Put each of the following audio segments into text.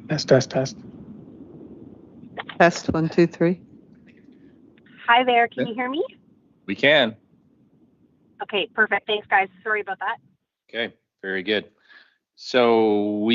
Test, test, test. Test 1, 2, 3. Hi there, can you hear me? We can. Okay, perfect. Thanks, guys. Sorry about that. Okay, very good. So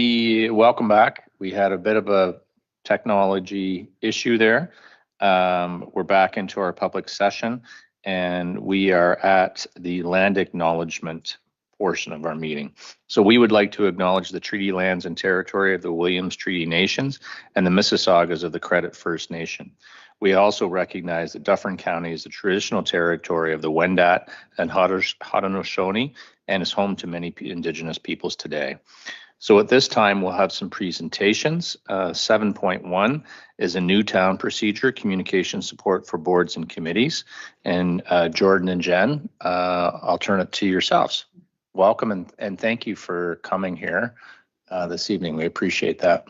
welcome back. We had a bit of a technology issue there. We're back into our public session, and we are at the land acknowledgement portion of our meeting. So we would like to acknowledge the treaty lands and territory of the Williams Treaty Nations and the Mississaugas of the Credit First Nation. We also recognize that Dufferin County is the traditional territory of the Wendat and Haudenosaunee and is home to many Indigenous peoples today. So at this time, we'll have some presentations. 7.1 is a new town procedure, communication support for boards and committees. And Jordan and Jen, I'll turn it to yourselves. Welcome and thank you for coming here this evening. We appreciate that.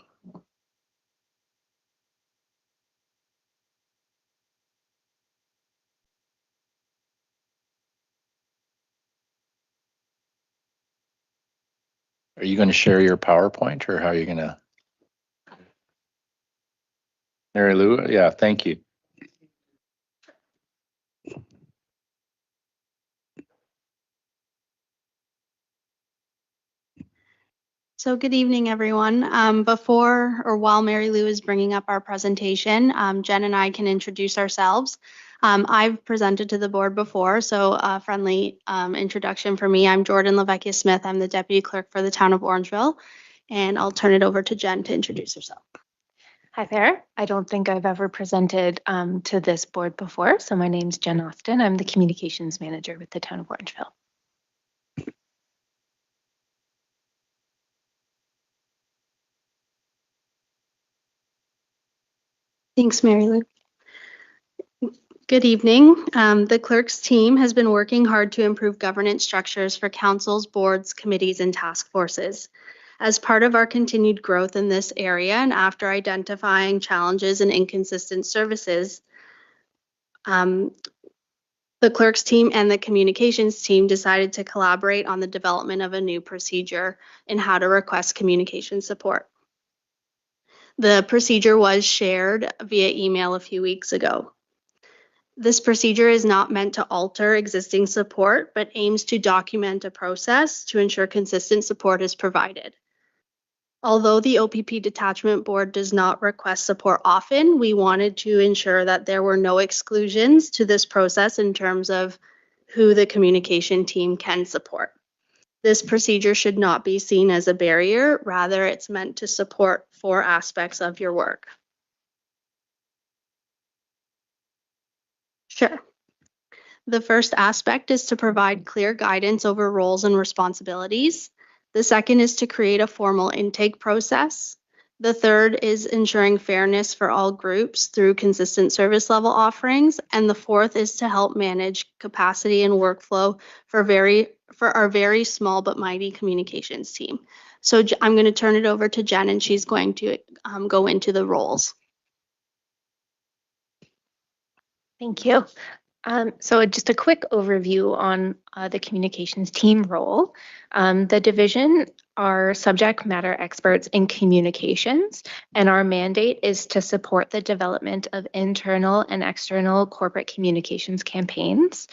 Are you going to share your PowerPoint, or how are you going to? Mary Lou, yeah, thank you. So good evening, everyone. Before or while Mary Lou is bringing up our presentation, Jen and I can introduce ourselves. I've presented to the board before, so a friendly introduction for me. I'm Jordan LaVecchia Smith. I'm the Deputy Clerk for the Town of Orangeville, and I'll turn it over to Jen to introduce herself. Hi there. I don't think I've ever presented to this board before, so my name's Jen Austin. I'm the Communications Manager with the Town of Orangeville. Thanks, Mary Lou. Good evening. The clerk's team has been working hard to improve governance structures for councils, boards, committees, and task forces. As part of our continued growth in this area and after identifying challenges and inconsistent services, the clerk's team and the communications team decided to collaborate on the development of a new procedure in how to request communication support. The procedure was shared via email a few weeks ago. This procedure is not meant to alter existing support, but aims to document a process to ensure consistent support is provided. Although the OPP Detachment Board does not request support often, we wanted to ensure that there were no exclusions to this process in terms of who the communication team can support. This procedure should not be seen as a barrier, rather it's meant to support 4 aspects of your work. Sure. The first aspect is to provide clear guidance over roles and responsibilities. The second is to create a formal intake process. The third is ensuring fairness for all groups through consistent service level offerings. And the fourth is to help manage capacity and workflow for our very small but mighty communications team. So I'm going to turn it over to Jen, and she's going to go into the roles. Thank you. So just a quick overview on the communications team role. The division are subject matter experts in communications, and our mandate is to support the development of internal and external corporate communications campaigns.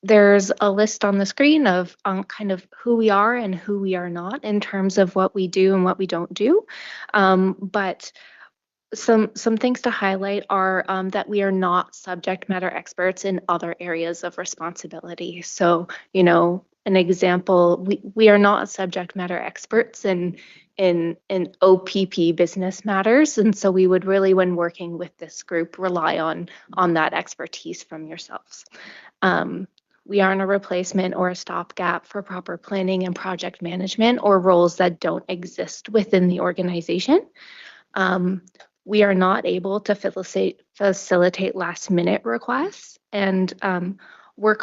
There's a list on the screen of kind of who we are and who we are not in terms of what we do and what we don't do. But some things to highlight are that we are not subject matter experts in other areas of responsibility. So, you know, an example, we are not subject matter experts in OPP business matters, and so we would really, when working with this group, rely on that expertise from yourselves. We aren't a replacement or a stopgap for proper planning and project management or roles that don't exist within the organization. We are not able to facilitate last minute requests, and we're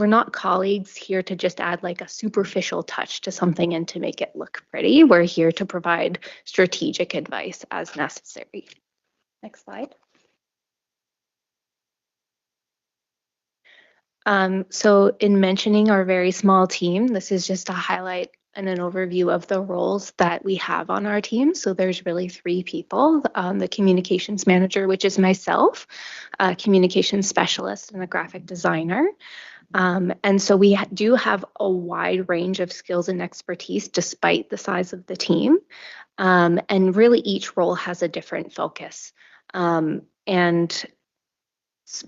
not colleagues here to just add like a superficial touch to something and to make it look pretty. We're here to provide strategic advice as necessary. Next slide. So in mentioning our very small team, this is just a highlight and an overview of the roles that we have on our team. So there's really 3 people, the communications manager, which is myself, a communications specialist, and a graphic designer. And so we do have a wide range of skills and expertise despite the size of the team. And really each role has a different focus. And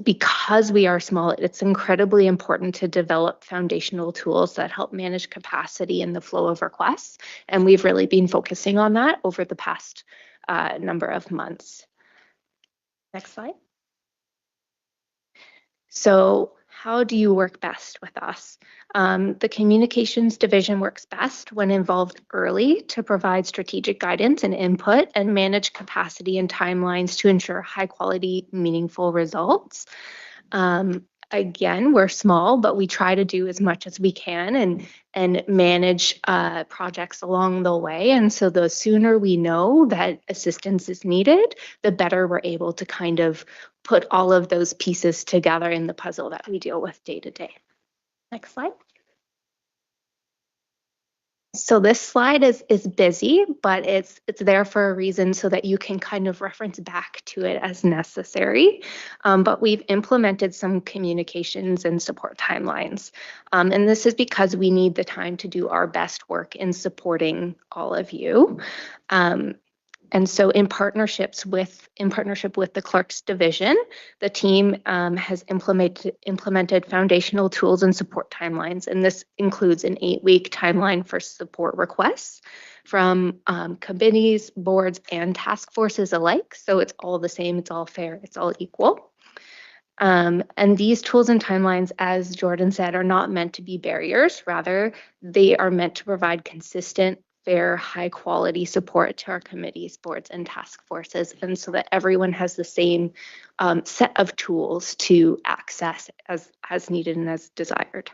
because we are small, it's incredibly important to develop foundational tools that help manage capacity and the flow of requests. And we've really been focusing on that over the past number of months. Next slide. So how do you work best with us? The communications division works best when involved early to provide strategic guidance and input and manage capacity and timelines to ensure high quality, meaningful results. Again, we're small, but we try to do as much as we can and manage projects along the way. And so the sooner we know that assistance is needed, the better we're able to kind of put all of those pieces together in the puzzle that we deal with day to day. Next slide. So this slide is busy, but it's there for a reason so that you can kind of reference back to it as necessary. But we've implemented some communications and support timelines. And this is because we need the time to do our best work in supporting all of you. And so in partnership with the clerks division, the team has implemented foundational tools and support timelines. And this includes an 8-week timeline for support requests from committees, boards, and task forces alike. So it's all the same, it's all fair, it's all equal. And these tools and timelines, as Jordan said, are not meant to be barriers. Rather, they are meant to provide consistent, fair, high quality support to our committees, boards, and task forces, and so that everyone has the same set of tools to access as needed and as desired.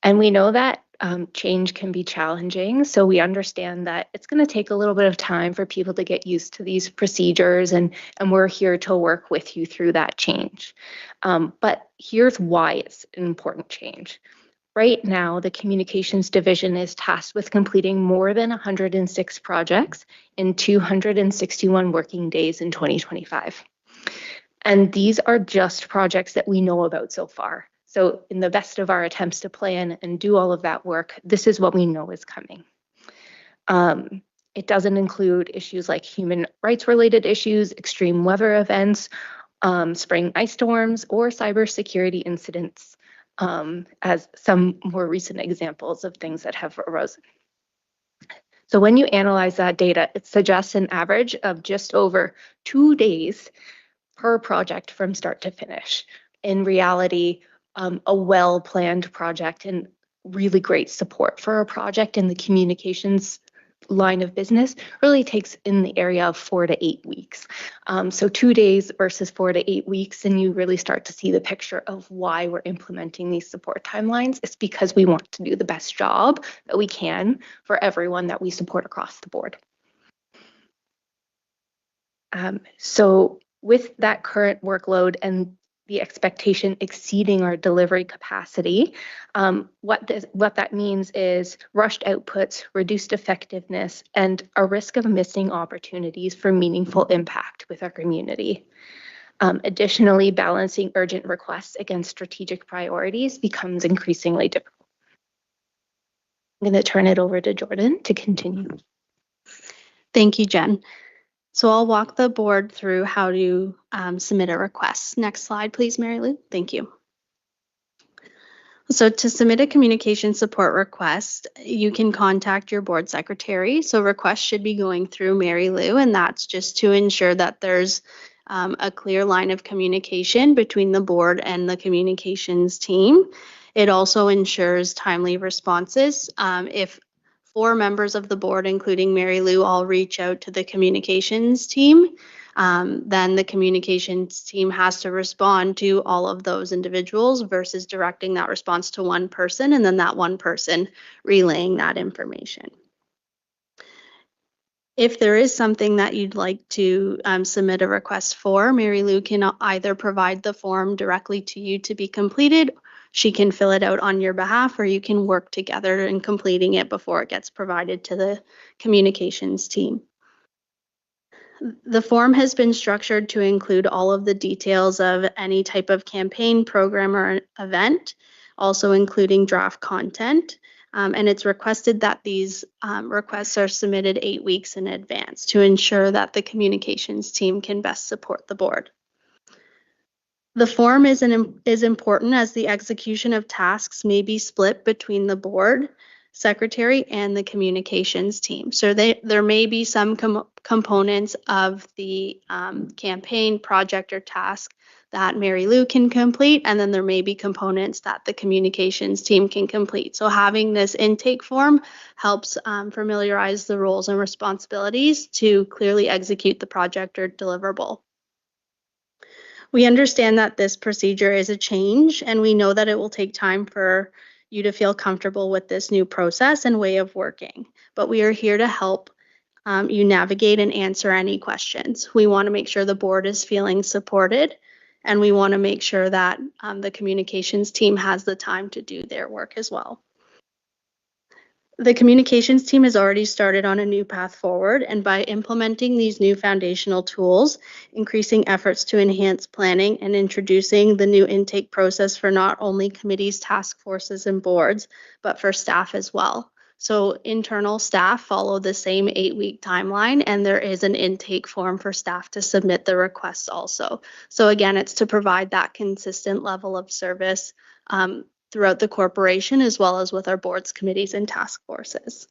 And we know that change can be challenging, so we understand that it's going to take a little bit of time for people to get used to these procedures, and we're here to work with you through that change. But here's why it's an important change. Right now, the communications division is tasked with completing more than 106 projects in 261 working days in 2025. And these are just projects that we know about so far. So in the best of our attempts to plan and do all of that work, this is what we know is coming. It doesn't include issues like human rights related issues, extreme weather events, spring ice storms, or cybersecurity incidents. As some more recent examples of things that have arisen. So when you analyze that data, it suggests an average of just over 2 days per project from start to finish. In reality, a well-planned project and really great support for a project in the communications line of business really takes in the area of 4 to 8 weeks. So 2 days versus 4 to 8 weeks, and you really start to see the picture of why we're implementing these support timelines. It's because we want to do the best job that we can for everyone that we support across the board. So with that current workload and the expectation exceeding our delivery capacity, what that means is rushed outputs, reduced effectiveness, and a risk of missing opportunities for meaningful impact with our community. Additionally, balancing urgent requests against strategic priorities becomes increasingly difficult. I'm going to turn it over to Jordan to continue. Thank you, Jen. So I'll walk the board through how to submit a request. Next slide, please, Mary Lou. Thank you. So to submit a communication support request, you can contact your board secretary. So requests should be going through Mary Lou, and that's just to ensure that there's a clear line of communication between the board and the communications team. It also ensures timely responses. If 4 members of the board, including Mary Lou, all reach out to the communications team, then the communications team has to respond to all of those individuals versus directing that response to one person and then that one person relaying that information. If there is something that you'd like to submit a request for, Mary Lou can either provide the form directly to you to be completed. She can fill it out on your behalf, or you can work together in completing it before it gets provided to the communications team. The form has been structured to include all of the details of any type of campaign, program, or event, also including draft content. And it's requested that these requests are submitted 8 weeks in advance to ensure that the communications team can best support the board. The form is important as the execution of tasks may be split between the board, secretary, and the communications team. So there may be some components of the campaign, project, or task that Mary Lou can complete, and then there may be components that the communications team can complete. So having this intake form helps familiarize the roles and responsibilities to clearly execute the project or deliverable. We understand that this procedure is a change, and we know that it will take time for you to feel comfortable with this new process and way of working. But we are here to help you navigate and answer any questions. We want to make sure the board is feeling supported, and we want to make sure that the communications team has the time to do their work as well. The communications team has already started on a new path forward, and by implementing these new foundational tools, increasing efforts to enhance planning, and introducing the new intake process for not only committees, task forces, and boards, but for staff as well. So internal staff follow the same 8-week timeline, and there is an intake form for staff to submit the requests also. So again, it's to provide that consistent level of service throughout the corporation, as well as with our boards, committees, and task forces.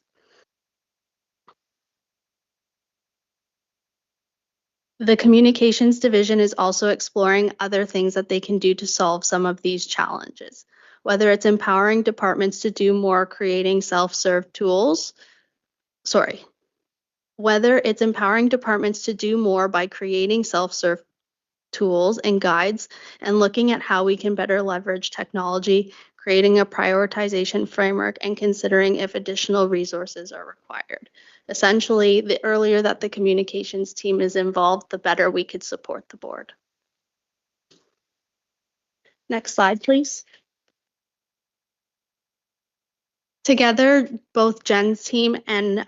The communications division is also exploring other things that they can do to solve some of these challenges, whether it's empowering departments to do more, creating self-serve tools. Whether it's empowering departments to do more by creating self-serve tools and guides and looking at how we can better leverage technology, creating a prioritization framework, and considering if additional resources are required. Essentially, the earlier that the communications team is involved, the better we could support the board. Next slide, please. Together, both Jen's team and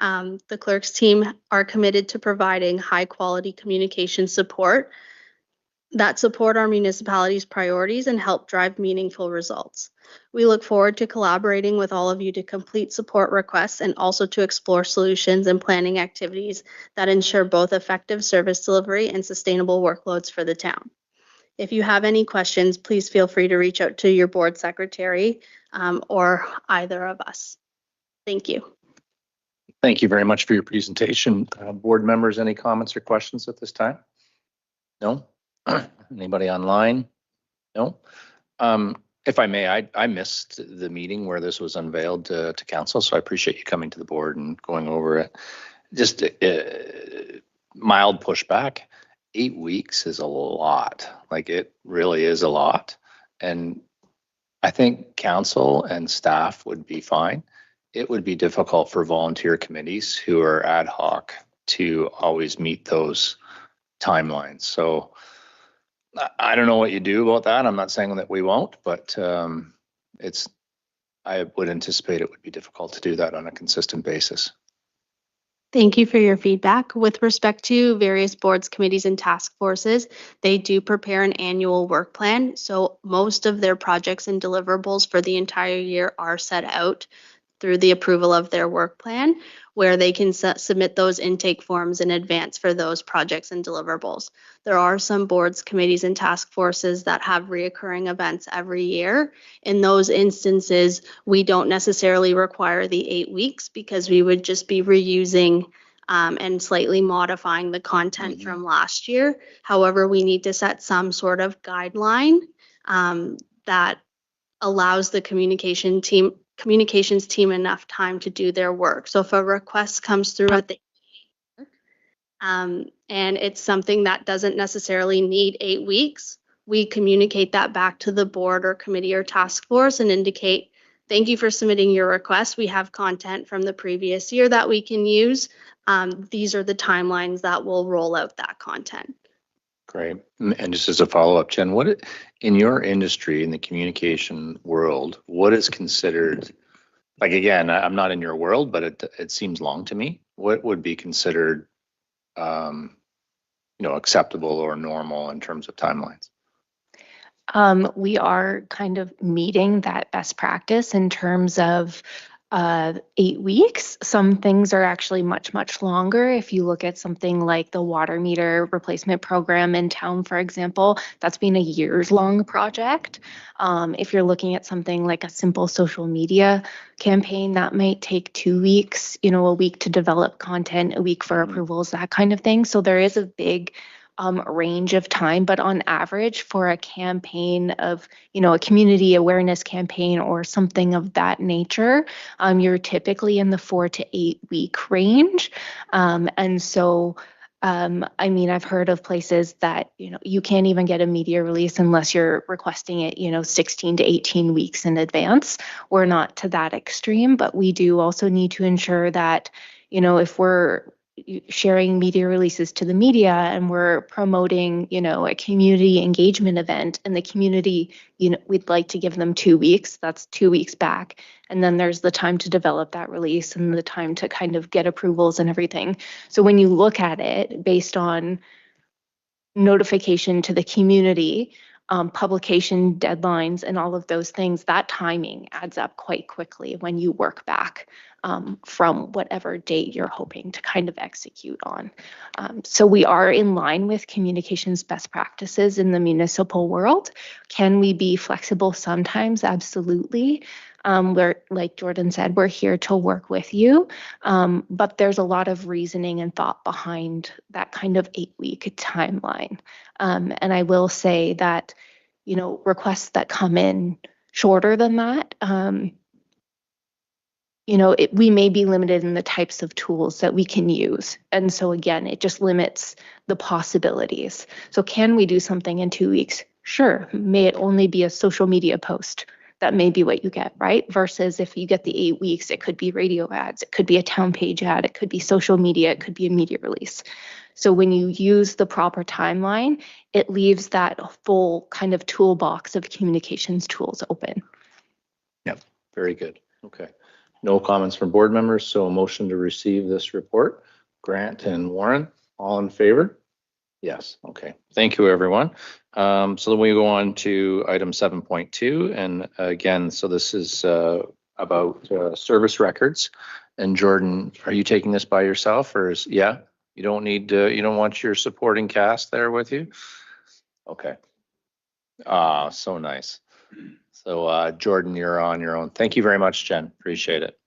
the clerk's team are committed to providing high quality communication support that support our municipality's priorities and help drive meaningful results. We look forward to collaborating with all of you to complete support requests and also to explore solutions and planning activities that ensure both effective service delivery and sustainable workloads for the town. If you have any questions, please feel free to reach out to your board secretary or either of us. Thank you. Thank you very much for your presentation. Board members, any comments or questions at this time? No? Anybody online? No? If I may, I missed the meeting where this was unveiled to council, so I appreciate you coming to the board and going over it. Just mild pushback. 8 weeks is a lot. Like, it really is a lot. And I think council and staff would be fine. It would be difficult for volunteer committees who are ad hoc to always meet those timelines. So I don't know what you do about that. I'm not saying that we won't, but I would anticipate it would be difficult to do that on a consistent basis. Thank you for your feedback. With respect to various boards, committees, and task forces, they do prepare an annual work plan. So most of their projects and deliverables for the entire year are set out through the approval of their work plan, where they can submit those intake forms in advance for those projects and deliverables. There are some boards, committees, and task forces that have reoccurring events every year. In those instances, we don't necessarily require the 8 weeks because we would just be reusing and slightly modifying the content from last year. However, we need to set some sort of guideline that allows the communications team enough time to do their work. So if a request comes through at the and it's something that doesn't necessarily need 8 weeks, we communicate that back to the board or committee or task force and indicate, thank you for submitting your request. We have content from the previous year that we can use. These are the timelines that will roll out that content. Great. And just as a follow-up, Jen, what in your industry, in the communication world, what is considered, like, again, I'm not in your world, but it seems long to me. What would be considered, acceptable or normal in terms of timelines? We are kind of meeting that best practice in terms of 8 weeks. Some things are actually much, much longer. If you look at something like the water meter replacement program in town, for example, that's been a years-long project. If you're looking at something like a simple social media campaign, that might take 2 weeks, a week to develop content, a week for approvals, that kind of thing. So there is a big range of time, but on average for a campaign of, a community awareness campaign or something of that nature, you're typically in the 4 to 8 week range. And so, I've heard of places that, you can't even get a media release unless you're requesting it, 16 to 18 weeks in advance. We're not to that extreme, but we do also need to ensure that, if we're sharing media releases to the media and we're promoting, a community engagement event and the community, we'd like to give them 2 weeks. That's 2 weeks back. And then there's the time to develop that release and the time to kind of get approvals and everything. So when you look at it based on notification to the community, publication deadlines and all of those things, that timing adds up quite quickly when you work back from whatever date you're hoping to kind of execute on. So we are in line with communications best practices in the municipal world. Can we be flexible sometimes? Absolutely. We're, like Jordan said, we're here to work with you, but there's a lot of reasoning and thought behind that kind of 8-week timeline. And I will say that, requests that come in shorter than that, we may be limited in the types of tools that we can use. And so again, it just limits the possibilities. So can we do something in 2 weeks? Sure. May it only be a social media post? That may be what you get, right? Versus if you get the 8 weeks, it could be radio ads, it could be a town page ad, it could be social media, it could be a media release. So when you use the proper timeline, it leaves that full kind of toolbox of communications tools open. Yep, very good. Okay. No comments from board members, so a motion to receive this report. Grant and Warren, all in favor? Yes, okay. Thank you, everyone. So then we go on to item 7.2. And again, so this is about service records. And Jordan, are you taking this by yourself or yeah? You don't need you don't want your supporting cast there with you? Okay. So nice. So Jordan, you're on your own. Thank you very much, Jen. Appreciate it.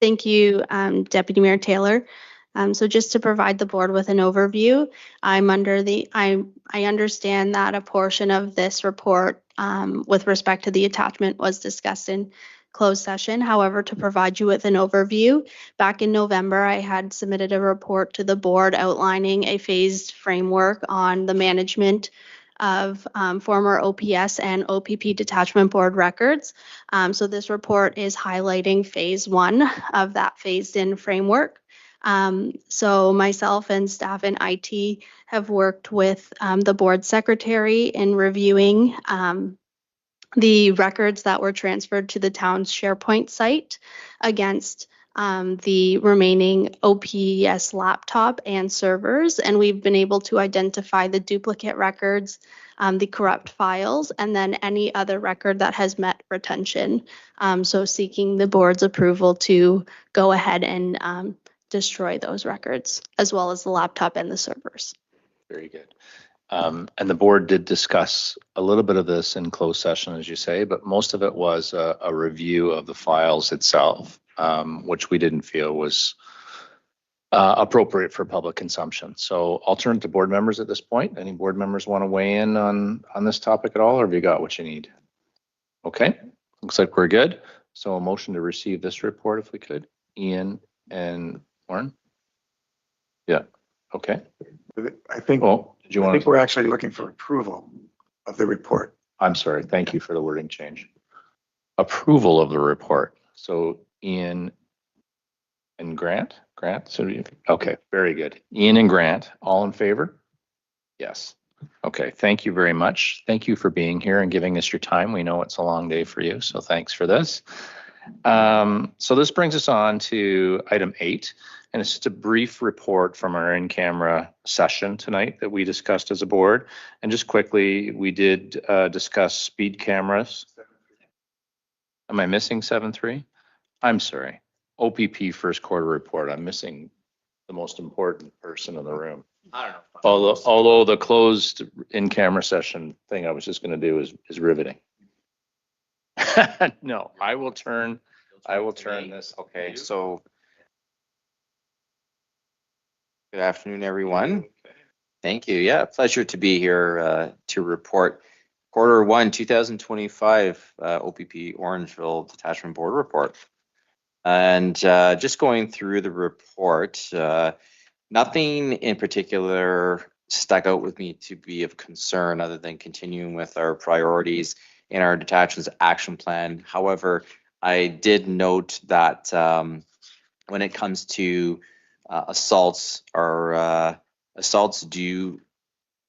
Thank you, Deputy Mayor Taylor. So just to provide the board with an overview, I understand that a portion of this report with respect to the attachment was discussed in closed session. However, to provide you with an overview, back in November, I had submitted a report to the board outlining a phased framework on the management of former OPS and OPP Detachment Board records. So this report is highlighting phase 1 of that phased-in framework. So myself and staff in IT have worked with the board secretary in reviewing the records that were transferred to the town's SharePoint site against the remaining OPS laptop and servers. And we've been able to identify the duplicate records, the corrupt files, and then any other record that has met retention. So seeking the board's approval to go ahead and destroy those records, as well as the laptop and the servers. Very good. And the board did discuss a little bit of this in closed session, as you say, but most of it was a review of the files itself, which we didn't feel was appropriate for public consumption. So I'll turn to board members at this point. Any board members want to weigh in on this topic at all, or have you got what you need? Okay, looks like we're good. So a motion to receive this report, if we could. Ian and Warren? Yeah, okay. I think, Did you I want think to? we're actually looking for approval of the report. I'm sorry. Thank you for the wording change. Approval of the report. So Ian and Grant? So okay, very good. Ian and Grant, all in favor? Yes. Okay, thank you very much. Thank you for being here and giving us your time. We know it's a long day for you, so thanks for this. So this brings us on to item 8. And it's just a brief report from our in-camera session tonight that we discussed as a board. And just quickly, we did discuss speed cameras. Am I missing 7.3? I'm sorry. OPP first quarter report. I'm missing the most important person in the room. I don't know. Although the closed in-camera session thing I was just going to do is riveting. No, I will turn this. Okay, so good afternoon, everyone. Thank you. Yeah, pleasure to be here to report Q1 2025 OPP Orangeville Detachment Board report. And just going through the report, nothing in particular stuck out with me to be of concern other than continuing with our priorities in our detachment's action plan. However, I did note that when it comes to assaults, assaults do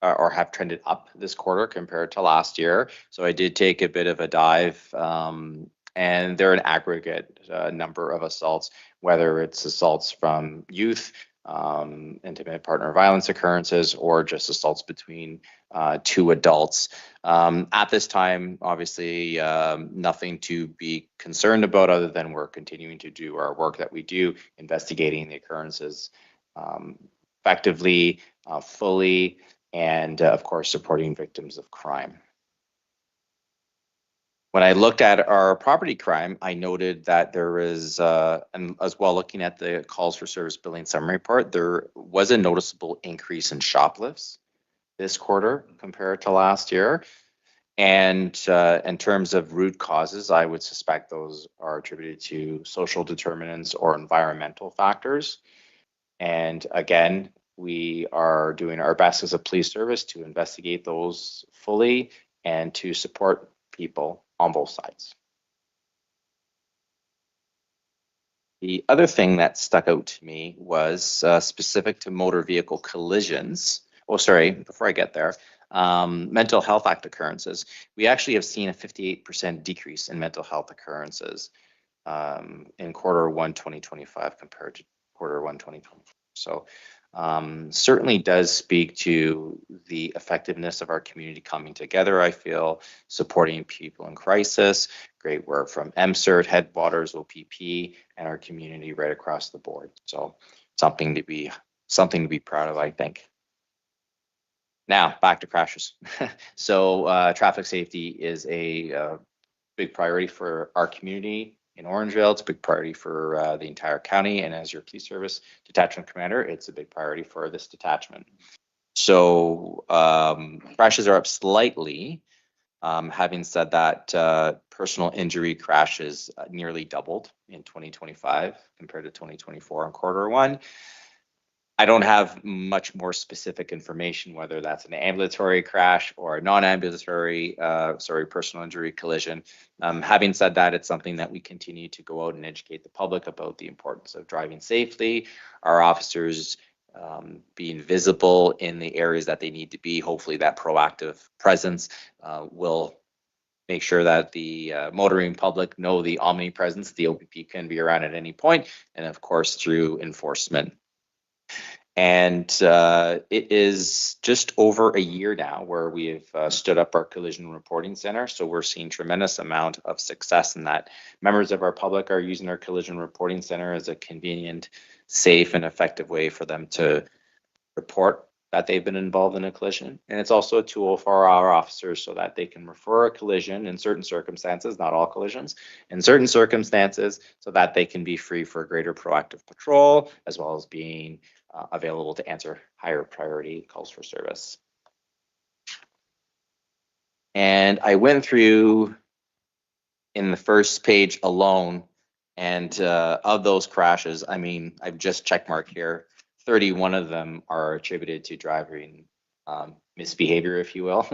or have trended up this quarter compared to last year. So I did take a bit of a dive, and they're an aggregate number of assaults, whether it's assaults from youth, intimate partner violence occurrences, or just assaults between two adults. At this time, obviously, nothing to be concerned about other than we're continuing to do our work that we do, investigating the occurrences effectively, fully, and of course, supporting victims of crime. When I looked at our property crime, I noted that there is, and as well looking at the calls for service billing summary report, there was a noticeable increase in shoplifts this quarter compared to last year. And in terms of root causes, I would suspect those are attributed to social determinants or environmental factors. And again, we are doing our best as a police service to investigate those fully and to support people on both sides. The other thing that stuck out to me was specific to motor vehicle collisions. Oh, sorry, before I get there, mental health act occurrences. We actually have seen a 58% decrease in mental health occurrences in Q1 2025 compared to Q1 2024. So certainly does speak to the effectiveness of our community coming together, I feel, supporting people in crisis, great work from MCERT, Headwaters, OPP, and our community right across the board. So something to be proud of, I think. Now back to crashes. So traffic safety is a big priority for our community in Orangeville. It's a big priority for the entire county, and as your police service detachment commander, it's a big priority for this detachment. So crashes are up slightly. Having said that, personal injury crashes nearly doubled in 2025 compared to 2024 in Q1. I don't have much more specific information, whether that's an ambulatory crash or a non-ambulatory, personal injury collision. Having said that, it's something that we continue to go out and educate the public about the importance of driving safely, our officers being visible in the areas that they need to be. Hopefully that proactive presence will make sure that the motoring public know the omnipresence. The OPP can be around at any point, and of course through enforcement. And it is just over a year now where we have stood up our collision reporting center. So we're seeing tremendous amount of success in that. Members of our public are using our collision reporting center as a convenient, safe, and effective way for them to report that they've been involved in a collision. And it's also a tool for our officers so that they can refer a collision in certain circumstances, not all collisions, in certain circumstances, so that they can be free for greater proactive patrol, as well as being available to answer higher priority calls for service. And I went through in the first page alone, and of those crashes, I mean, I've just checkmarked here, 31 of them are attributed to driving misbehavior, if you will,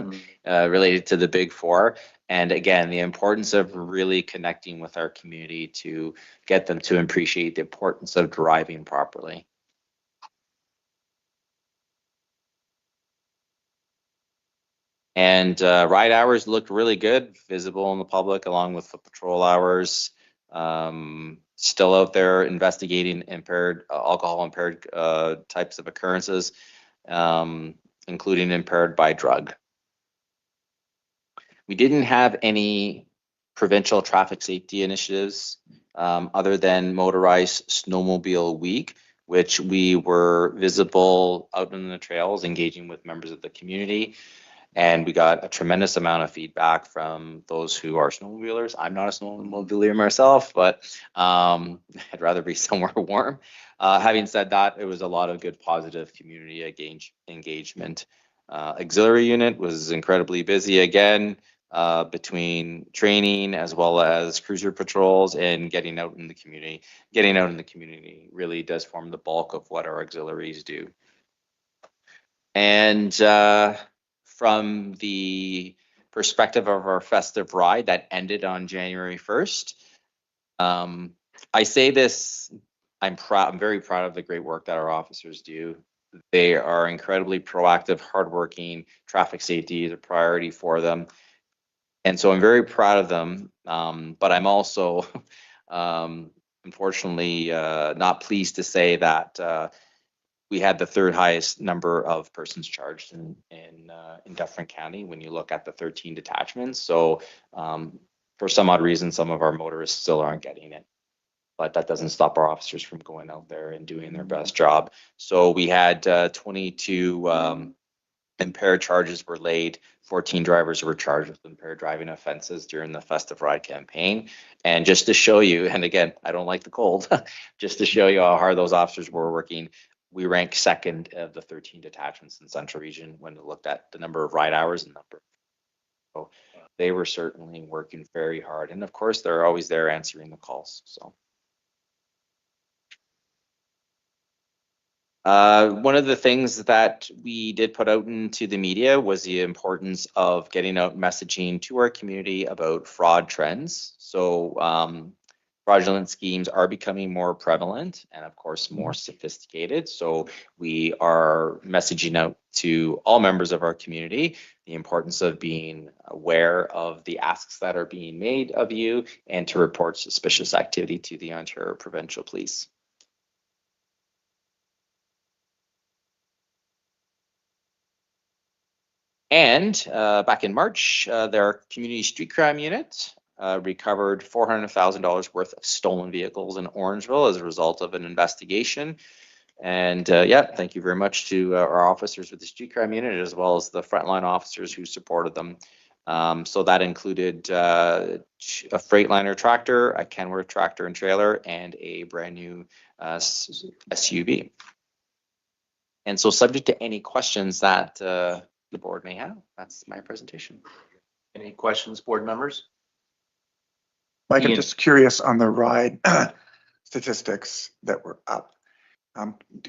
related to the big four. And again, the importance of really connecting with our community to get them to appreciate the importance of driving properly. And ride hours looked really good, visible in the public, along with the patrol hours. Still out there investigating alcohol impaired types of occurrences, including impaired by drug. We didn't have any provincial traffic safety initiatives other than Motorized Snowmobile Week, which we were visible out in the trails, engaging with members of the community. And we got a tremendous amount of feedback from those who are snowmobilers. I'm not a snowmobiler myself, but I'd rather be somewhere warm. Having said that, it was a lot of good positive community engagement. Auxiliary unit was incredibly busy again, between training as well as cruiser patrols and getting out in the community. Getting out in the community really does form the bulk of what our auxiliaries do. And from the perspective of our festive ride that ended on January 1st. I say this I'm very proud of the great work that our officers do. They are incredibly proactive, hardworking. Traffic safety is a priority for them. And so I'm very proud of them. But I'm also, unfortunately, not pleased to say that we had the third highest number of persons charged in Dufferin County when you look at the 13 detachments. So for some odd reason, some of our motorists still aren't getting it. But that doesn't stop our officers from going out there and doing their best job. So we had 22 impaired charges were laid. 14 drivers were charged with impaired driving offenses during the Festive Ride campaign. And just to show you, and again, I don't like the cold, just to show you how hard those officers were working, we rank second of the 13 detachments in Central Region when we looked at the number of ride hours and number. So they were certainly working very hard. And of course, they're always there answering the calls. So. One of the things that we did put out into the media was the importance of getting out messaging to our community about fraud trends. So fraudulent schemes are becoming more prevalent and of course more sophisticated. So we are messaging out to all members of our community the importance of being aware of the asks that are being made of you and to report suspicious activity to the Ontario Provincial Police. And back in March, their community street crime unit recovered $400,000 worth of stolen vehicles in Orangeville as a result of an investigation. And yeah, thank you very much to our officers with the street crime unit, as well as the frontline officers who supported them. So that included a Freightliner tractor, a Kenworth tractor and trailer, and a brand new SUV. And so subject to any questions that the board may have, that's my presentation. Any questions, board members? Mike, I'm Ian. just curious on the ride statistics that were up.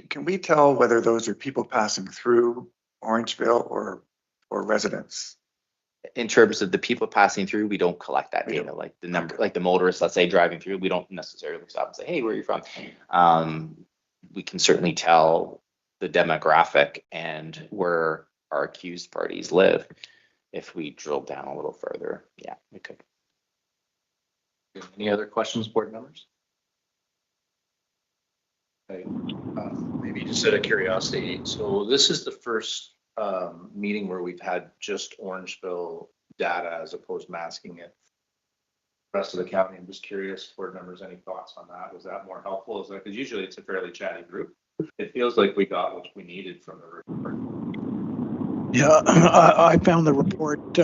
Can we tell whether those are people passing through Orangeville or residents? In terms of the people passing through, we don't collect that data, like the number, like the motorists, let's say driving through, we don't necessarily stop and say, hey, where are you from? We can certainly tell the demographic and where our accused parties live. If we drill down a little further, yeah, we could. Any other questions, board members? Okay. Maybe just out of curiosity, so this is the first meeting where we've had just Orangeville data as opposed to masking it. The rest of the county, I'm just curious, board members, any thoughts on that? Was that more helpful? Is that because usually it's a fairly chatty group? It feels like we got what we needed from the report. Yeah, I found the report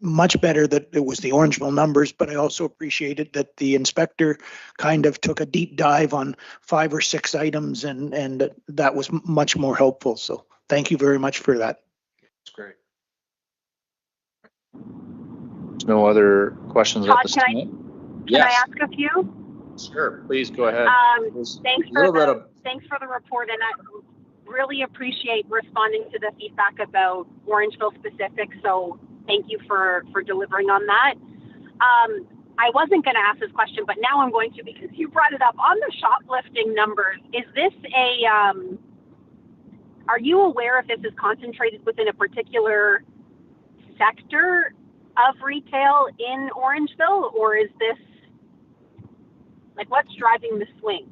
much better that it was the Orangeville numbers, but I also appreciated that the inspector kind of took a deep dive on 5 or 6 items, and that was much more helpful. So thank you very much for that. That's great. There's no other questions at Todd, this can time? Can I ask a few? Sure, please go ahead. Thanks for the report, and I really appreciate responding to the feedback about Orangeville specific. So thank you for delivering on that. I wasn't going to ask this question, but now I'm going to because you brought it up. On the shoplifting numbers, is this are you aware if this is concentrated within a particular sector of retail in Orangeville, or is this, like, what's driving the swing?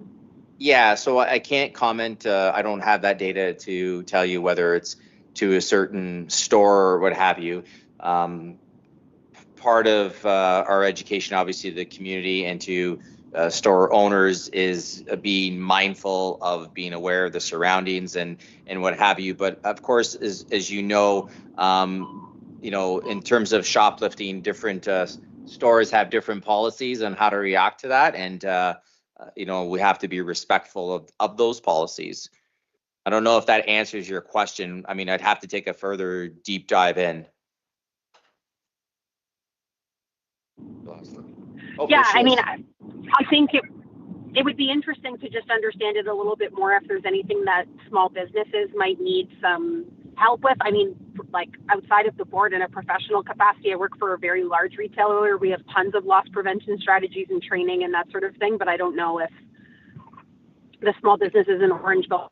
Yeah, so I can't comment. I don't have that data to tell you whether it's to a certain store or what have you. Part of our education, obviously, the community and to store owners is being mindful of being aware of the surroundings and what have you. But of course, as you know, in terms of shoplifting, different stores have different policies on how to react to that, and we have to be respectful of those policies. I don't know if that answers your question. I mean, I'd have to take a further deep dive in. Yeah, I mean, I think it would be interesting to just understand it a little bit more if there's anything that small businesses might need some help with. I mean, like outside of the board in a professional capacity, I work for a very large retailer. We have tons of loss prevention strategies and training and that sort of thing, but I don't know if the small businesses in Orangeville.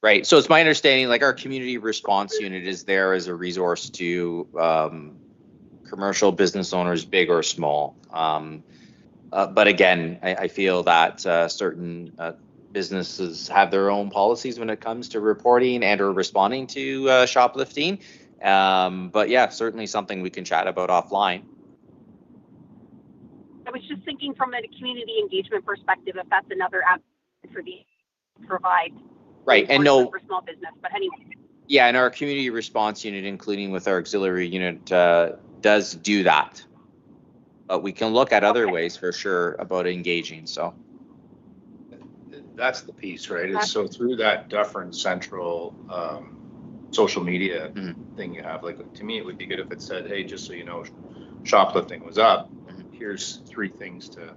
Right. So it's my understanding, like our community response unit is there as a resource to commercial business owners, big or small. But again, I feel that certain businesses have their own policies when it comes to reporting and or responding to shoplifting. But yeah, certainly something we can chat about offline. I was just thinking from a community engagement perspective, if that's another app for the provide. Right. And no, for small business, but anyway. Yeah, and our community response unit, including with our auxiliary unit, does do that. But we can look at other ways for sure about engaging. So that's the piece, right? Is so through that Dufferin Central social media thing you have, like to me, it would be good if it said, hey, just so you know, shoplifting was up. Here's 3 things to.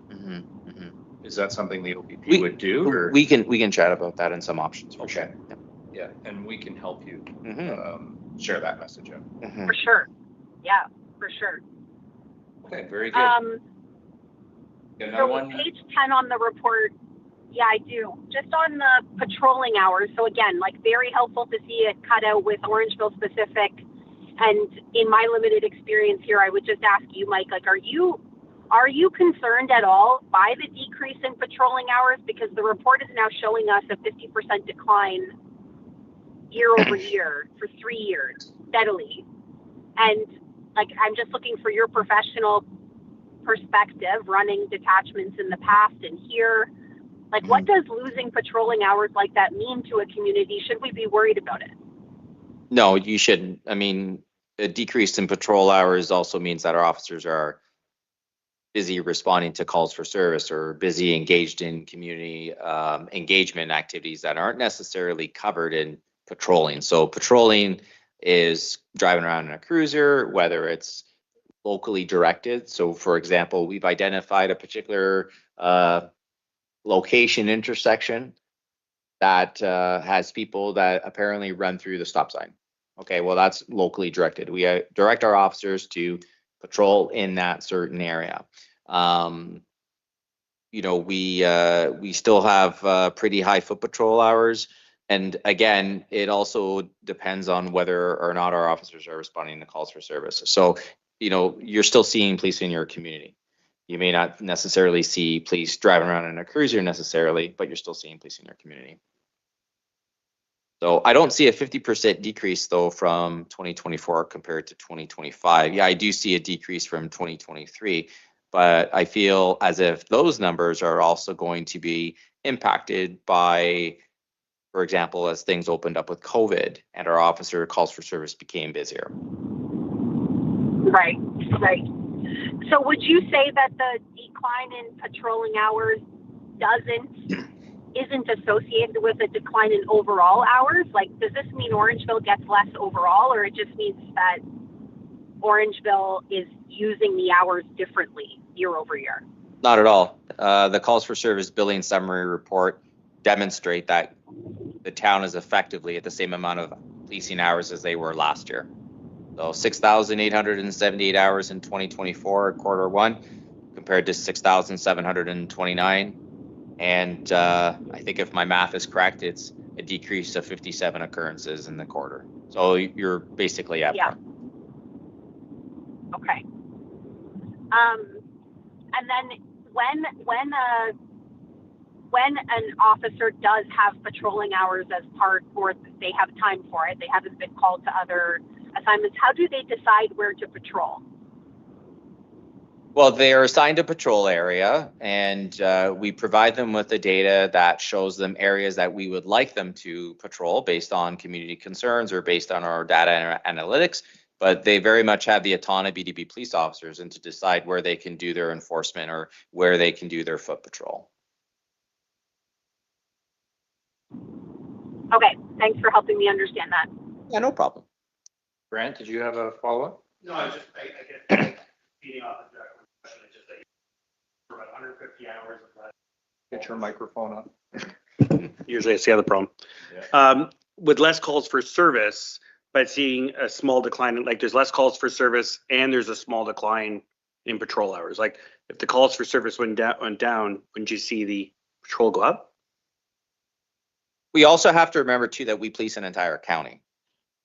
Is that something the OPP would do? Or? We can chat about that and some options. For sure. Yeah, and we can help you share that message out. For sure. Yeah, for sure. Okay, very good. So page 10 on the report, yeah, I do. Just on the patrolling hours. So again, like very helpful to see it cut out with Orangeville specific. And in my limited experience here, I would just ask you, Mike, like, are you concerned at all by the decrease in patrolling hours? Because the report is now showing us a 50% decline year over year for 3 years steadily. And like, I'm just looking for your professional perspective running detachments in the past and here. Like, what does losing patrolling hours like that mean to a community? Should we be worried about it? No, you shouldn't. I mean, a decrease in patrol hours also means that our officers are busy responding to calls for service or busy engaged in community engagement activities that aren't necessarily covered in patrolling. So patrolling is driving around in a cruiser, whether it's locally directed. So for example, we've identified a particular location intersection that has people that apparently run through the stop sign. Okay, well, that's locally directed. We direct our officers to patrol in that certain area. You know, we still have pretty high foot patrol hours. And again, it also depends on whether or not our officers are responding to calls for service. So, you know, you're still seeing police in your community. You may not necessarily see police driving around in a cruiser necessarily, but you're still seeing police in your community. So I don't see a 50% decrease though from 2024 compared to 2025. Yeah, I do see a decrease from 2023, but I feel as if those numbers are also going to be impacted by, for example, as things opened up with COVID and our officer calls for service became busier. Right. So would you say that the decline in patrolling hours isn't associated with a decline in overall hours? Like, does this mean Orangeville gets less overall, or it just means that Orangeville is using the hours differently year over year? Not at all. The calls for service billing summary report demonstrate that the town is effectively at the same amount of policing hours as they were last year. So 6,878 hours in 2024 quarter one compared to 6,729. And I think if my math is correct, it's a decrease of 57 occurrences in the quarter. So you're basically at par. Okay. And then when an officer does have patrolling hours as part, or they have time for it, they haven't been called to other assignments, how do they decide where to patrol? Well, they are assigned a patrol area, and we provide them with the data that shows them areas that we would like them to patrol based on community concerns or based on our data and analytics. But they very much have the autonomy to be police officers and to decide where they can do their enforcement or where they can do their foot patrol. Okay, thanks for helping me understand that. Yeah, no problem. Grant, did you have a follow-up? No, I get feeding off the question. I just think for about 150 hours of that. Get your microphone on. Usually I see the problem. Yeah. With less calls for service, but seeing a small decline, like there's less calls for service and there's a small decline in patrol hours. Like if the calls for service went down, wouldn't you see the patrol go up? We also have to remember too that we police an entire county.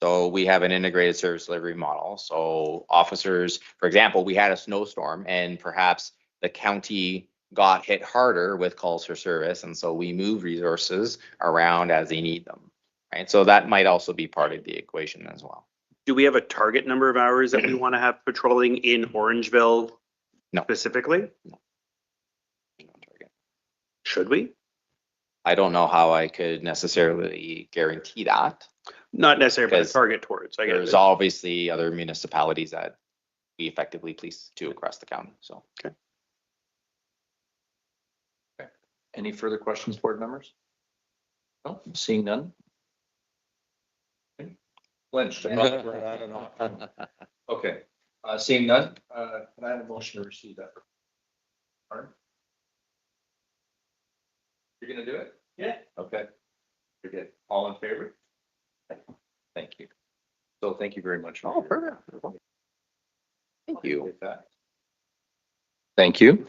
So we have an integrated service delivery model. So officers, for example, we had a snowstorm and perhaps the county got hit harder with calls for service. And so we move resources around as they need them, right? So that might also be part of the equation as well. Do we have a target number of hours that we want to have patrolling in Orangeville? No. Specifically? No. Should we? I don't know how I could necessarily guarantee that. Not necessarily, but a Because target towards. I get There's it. obviously other municipalities that we effectively police to across the county, so. Any further questions, board members? No, seeing none. Flinched. I'm not sure. I don't know. Okay, seeing none, can I have a motion to receive that? Pardon? You're gonna do it? Yeah. Okay. You're good. All in favor? Thank you. So thank you very much. Oh, perfect. Thank you. Thank you.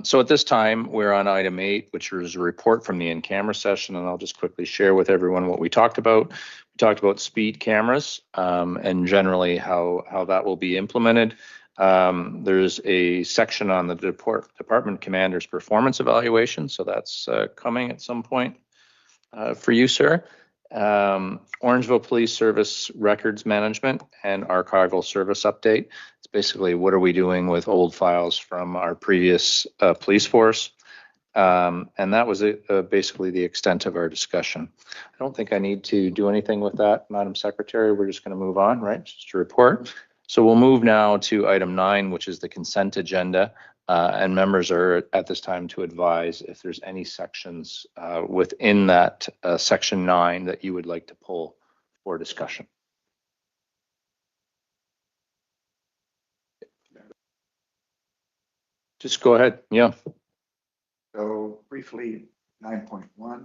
So at this time, we're on item 8, which is a report from the in-camera session, and I'll just quickly share with everyone what we talked about. We talked about speed cameras and generally how that will be implemented. There's a section on the department commander's performance evaluation, so that's coming at some point for you, sir. Orangeville Police Service records management and archival service update. It's basically what are we doing with old files from our previous police force. And that was basically the extent of our discussion. I don't think I need to do anything with that, Madam Secretary. We're just going to move on, right? Just a report. So we'll move now to item 9, which is the consent agenda. And members are at this time to advise if there's any sections within that section 9 that you would like to pull for discussion. Just go ahead. Yeah. So briefly, 9.1.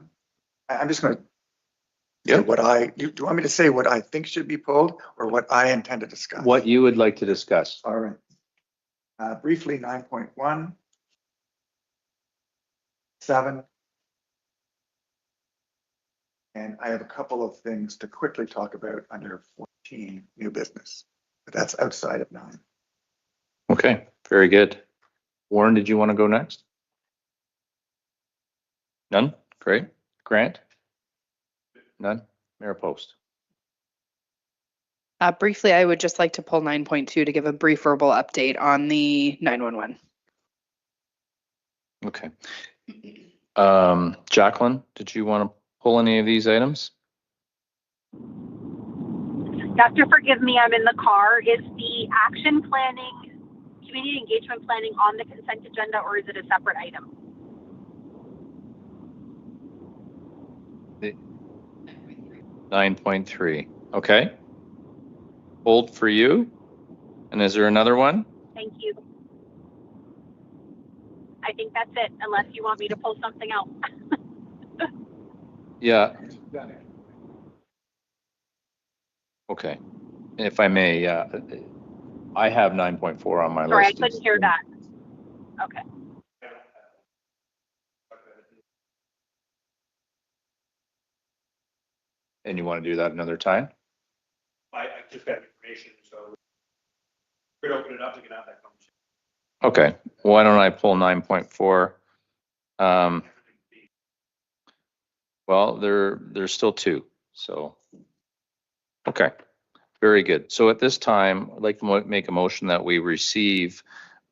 I'm just going to Yeah. say do you want me to say what I think should be pulled or what I intend to discuss? What you would like to discuss. All right. Briefly, 9.1, 7. And I have a couple of things to quickly talk about under 14, new business, but that's outside of 9. Okay, very good. Warren, did you want to go next? None? Great. Grant? None? Mayor Post? Briefly, I would just like to pull 9.2 to give a brief verbal update on the 911. Okay. Jacqueline, did you want to pull any of these items? You have to forgive me, I'm in the car. Is the action planning, community engagement planning on the consent agenda, or is it a separate item? 9.3. Okay. Hold for you. And is there another one? Thank you. I think that's it, unless you want me to pull something else. Yeah. Okay. If I may, yeah. I have 9.4 on my Sorry, I list. couldn't hear that. Okay. And you want to do that another time? I just got information, so we're open it up. We can have that conversation. Okay. Why don't I pull 9.4? Well, there's still 2. So, okay. Very good. So at this time, I'd like to make a motion that we receive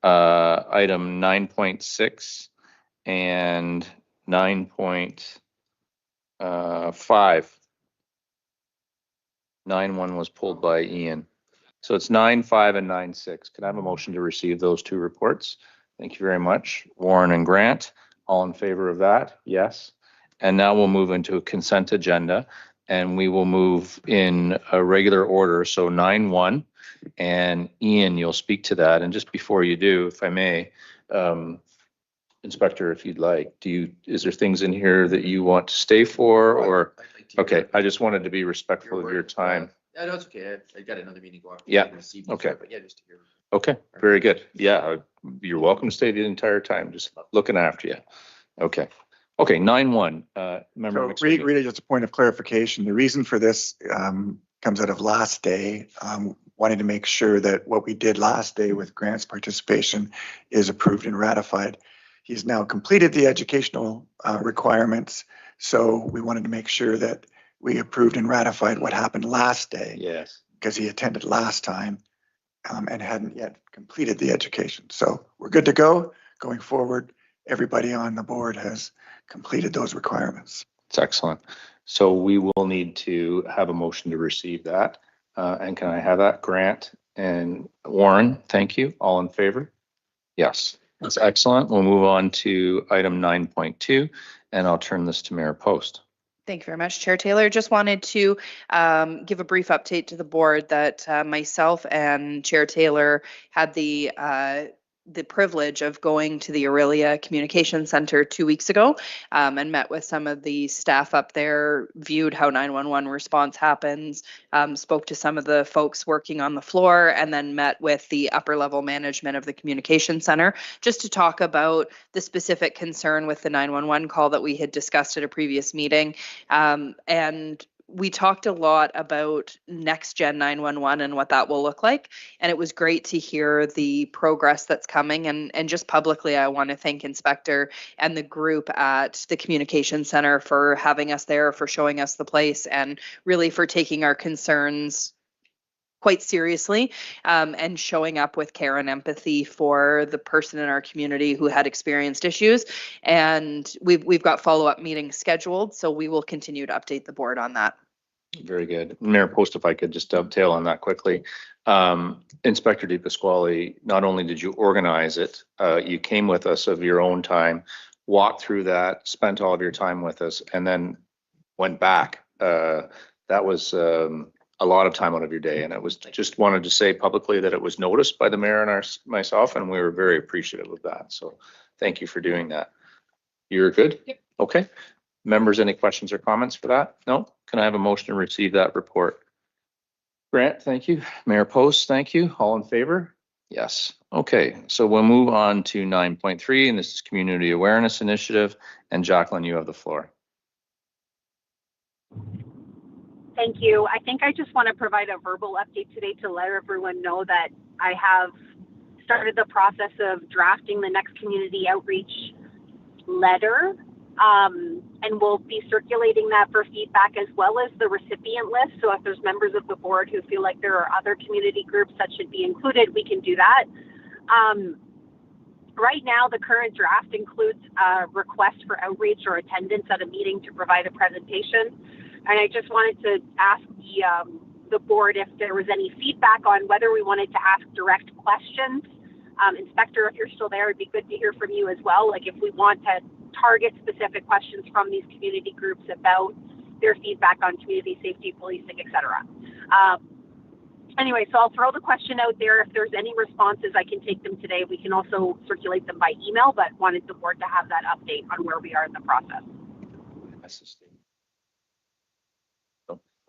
item 9.6 and 9.5. 9.1 was pulled by Ian. So it's 9.5 and 9.6. Can I have a motion to receive those 2 reports? Thank you very much. Warren and Grant, all in favor of that? Yes. And now we'll move into a consent agenda and we will move in a regular order. So 9.1 and Ian, you'll speak to that. And just before you do, if I may, Inspector, if you'd like, is there things in here that you want to stay for or? Okay, I just wanted to be respectful of your time. Yeah, no, it's okay. I got another meeting going. Yeah, okay. But yeah, just to hear. Okay, very good. Yeah, you're welcome to stay the entire time, just looking after you. Okay, Okay, 9-1, member So McSweeney. really just a point of clarification. The reason for this comes out of last day, wanting to make sure that what we did last day with Grant's participation is approved and ratified. He's now completed the educational requirements, so we wanted to make sure that we approved and ratified what happened last day. Yes. Because he attended last time and hadn't yet completed the education. So we're good to go. Going forward, everybody on the board has completed those requirements. It's excellent. So we will need to have a motion to receive that. And can I have that? Grant and Warren, thank you. All in favor? Yes, that's excellent. We'll move on to item 9.2, and I'll turn this to Mayor Post. Thank you very much, Chair Taylor. Just wanted to give a brief update to the board that myself and Chair Taylor had the privilege of going to the Aurelia Communication Center 2 weeks ago and met with some of the staff up there, viewed how 911 response happens, spoke to some of the folks working on the floor, and then met with the upper level management of the communication center just to talk about the specific concern with the 911 call that we had discussed at a previous meeting. And we talked a lot about next gen 911 and what that will look like. And it was great to hear the progress that's coming. And just publicly, I want to thank Inspector and the group at the Communication Center for having us there, for showing us the place, and really for taking our concerns quite seriously and showing up with care and empathy for the person in our community who had experienced issues. And we've got follow-up meetings scheduled, so we will continue to update the board on that. Very good. Mayor Post, if I could just dovetail on that quickly. Inspector DePasquale, not only did you organize it, you came with us of your own time, walked through that, spent all of your time with us, and then went back. That was a lot of time out of your day, and it was just wanted to say publicly that it was noticed by the mayor and myself, and we were very appreciative of that. So thank you for doing that. You're good? Yep. Okay. Members, any questions or comments for that? No? Can I have a motion to receive that report? Grant, thank you. Mayor Post, thank you. All in favor? Yes. Okay, so we'll move on to 9.3, and this is Community Awareness Initiative. And Jacqueline, you have the floor. Thank you. I think I just want to provide a verbal update today to let everyone know that I have started the process of drafting the next community outreach letter, and we'll be circulating that for feedback as well as the recipient list. So if there's members of the board who feel like there are other community groups that should be included, we can do that. Right now, the current draft includes a request for outreach or attendance at a meeting to provide a presentation. And I just wanted to ask the board if there was any feedback on whether we wanted to ask direct questions. Inspector, if you're still there, it'd be good to hear from you as well. Like if we want to target specific questions from these community groups about their feedback on community safety, policing, etc. Anyway, so I'll throw the question out there. If there's any responses, I can take them today. We can also circulate them by email, but wanted the board to have that update on where we are in the process.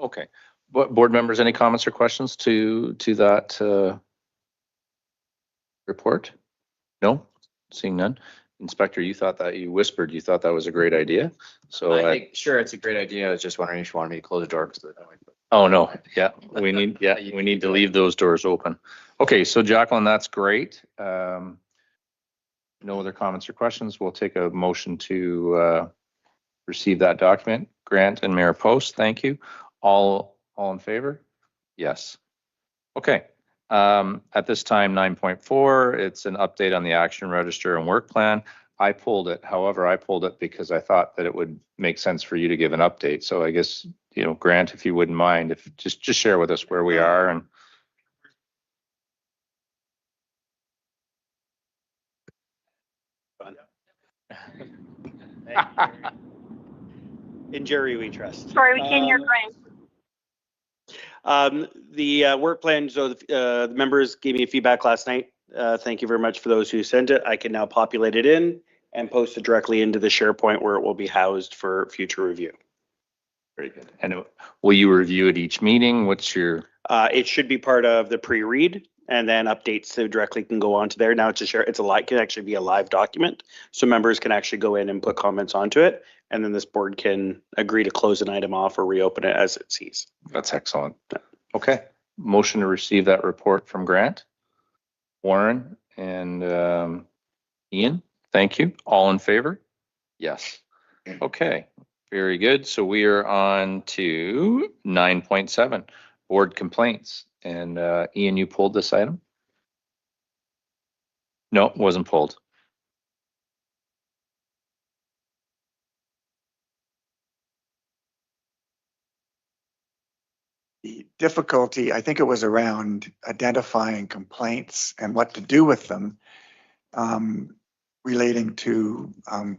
Okay. Board members, any comments or questions to that report? No? Seeing none. Inspector, you thought that you whispered, you thought that was a great idea. So I think, sure, it's a great idea. I was just wondering if you wanted me to close the door. Oh, no. Yeah, we need to leave those doors open. Okay, so Jacqueline, that's great. No other comments or questions. We'll take a motion to receive that document. Grant and Mayor Post, thank you. All in favor? Yes. Okay. At this time, 9.4, it's an update on the action register and work plan. I pulled it. However, I pulled it because I thought that it would make sense for you to give an update. So I guess, Grant, if you wouldn't mind, if just share with us where we are and. In Jerry we trust. Sorry, we can't hear Grant. The work plan, so the members gave me feedback last night. Thank you very much for those who sent it. I can now populate it in and post it directly into the SharePoint where it will be housed for future review. Very good. And will you review it each meeting? What's your? It should be part of the pre-read, and then updates so directly can go onto there. Now it's a share, can actually be a live document. So members can actually go in and put comments onto it. And then this board can agree to close an item off or reopen it as it sees. That's excellent. Okay. Motion to receive that report from Grant, Warren, and Ian. Thank you. All in favor? Yes. Okay. Very good. So we are on to 9.7, board complaints. And Ian, you pulled this item? No, wasn't pulled. The difficulty, I think it was around identifying complaints and what to do with them relating to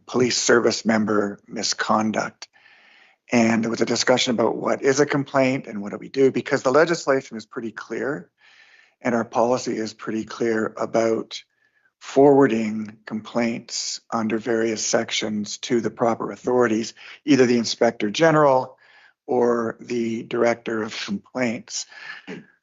police service member misconduct. And there was a discussion about what is a complaint and what do we do, because the legislation is pretty clear and our policy is pretty clear about forwarding complaints under various sections to the proper authorities, either the Inspector General or the Director of Complaints.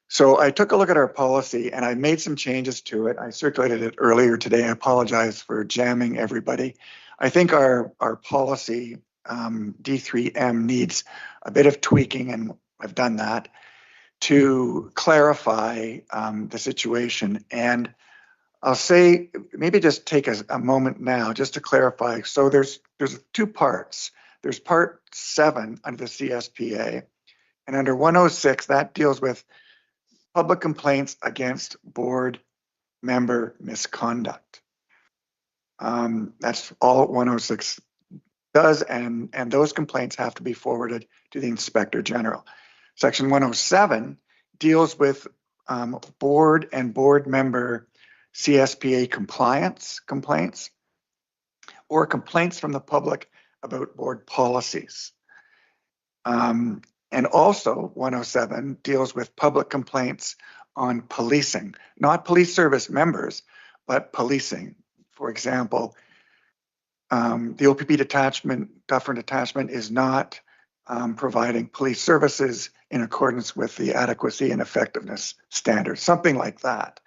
So I took a look at our policy and I made some changes to it. I circulated it earlier today. I apologize for jamming everybody. I think our policy D3M needs a bit of tweaking, and I've done that to clarify the situation. And I'll say, maybe just take a moment now just to clarify. So there's two parts. There's part 7 under the CSPA, and under 106, that deals with public complaints against board member misconduct. That's all 106 does, and those complaints have to be forwarded to the Inspector General. Section 107 deals with board and board member CSPA compliance complaints or complaints from the public about board policies. And also 107 deals with public complaints on policing, not police service members, but policing. For example, the OPP Detachment is not providing police services in accordance with the adequacy and effectiveness standards, something like that.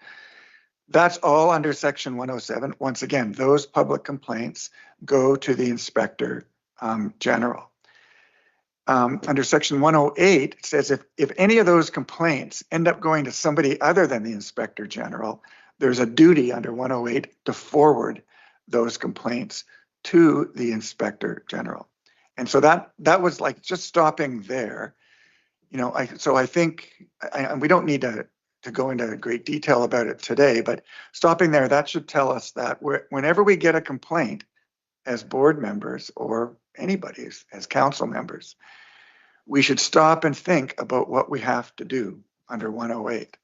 That's all under Section 107. Once again, those public complaints go to the Inspector General. Under Section 108, it says if any of those complaints end up going to somebody other than the Inspector General, there's a duty under 108 to forward those complaints to the Inspector General. And so that was like just stopping there. You know, I think we don't need to go into great detail about it today, but stopping there, that should tell us that whenever we get a complaint as board members or anybody as council members, we should stop and think about what we have to do under 108.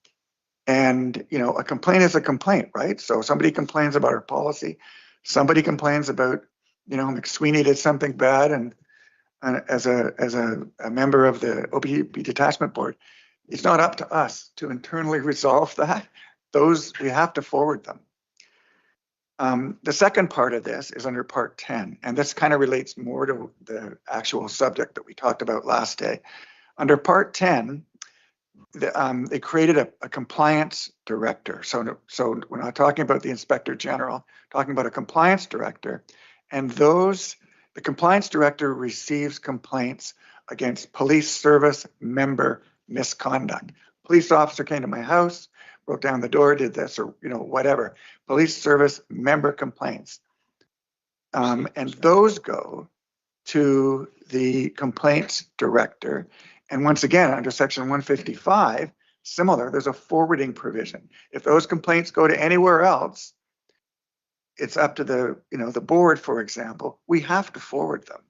And, you know, a complaint is a complaint, right? So somebody complains about our policy, somebody complains about, you know, McSweeney did something bad, and as a member of the OPP Detachment Board, it's not up to us to internally resolve that. Those, we have to forward them. The second part of this is under Part 10, and this kind of relates more to the actual subject that we talked about last day. Under Part 10, they created a compliance director. So we're not talking about the Inspector General, talking about a compliance director, and the compliance director receives complaints against police service member misconduct. Police officer came to my house, broke down the door, did this, or, you know, whatever. Police service member complaints. And those go to the complaints director. And once again, under Section 155, similar, there's a forwarding provision. If those complaints go to anywhere else, it's up to the board, for example, we have to forward them.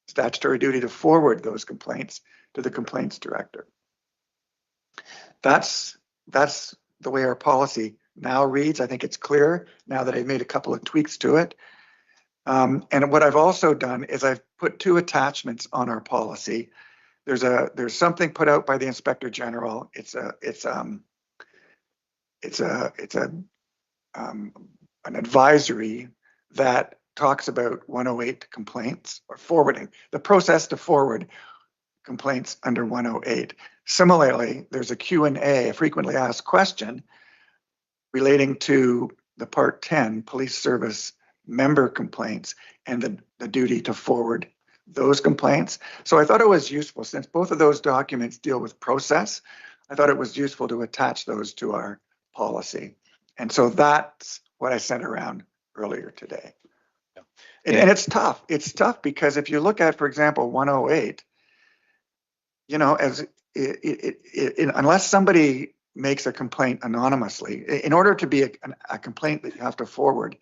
Statutory duty to forward those complaints to the complaints director. That's the way our policy now reads. I think it's clear now that I've made a couple of tweaks to it. And what I've also done is I've put 2 attachments on our policy. There's something put out by the Inspector General. It's an advisory that talks about 108 complaints or forwarding, the process to forward complaints under 108. Similarly, there's a Q&A, a frequently asked question, relating to the Part 10 police service member complaints and the duty to forward those complaints. So I thought it was useful, since both of those documents deal with process, I thought it was useful to attach those to our policy. And so that's what I sent around earlier today. And it's tough. It's tough because if you look at, for example, 108, you know, as unless somebody makes a complaint anonymously, in order to be a complaint that you have to forward,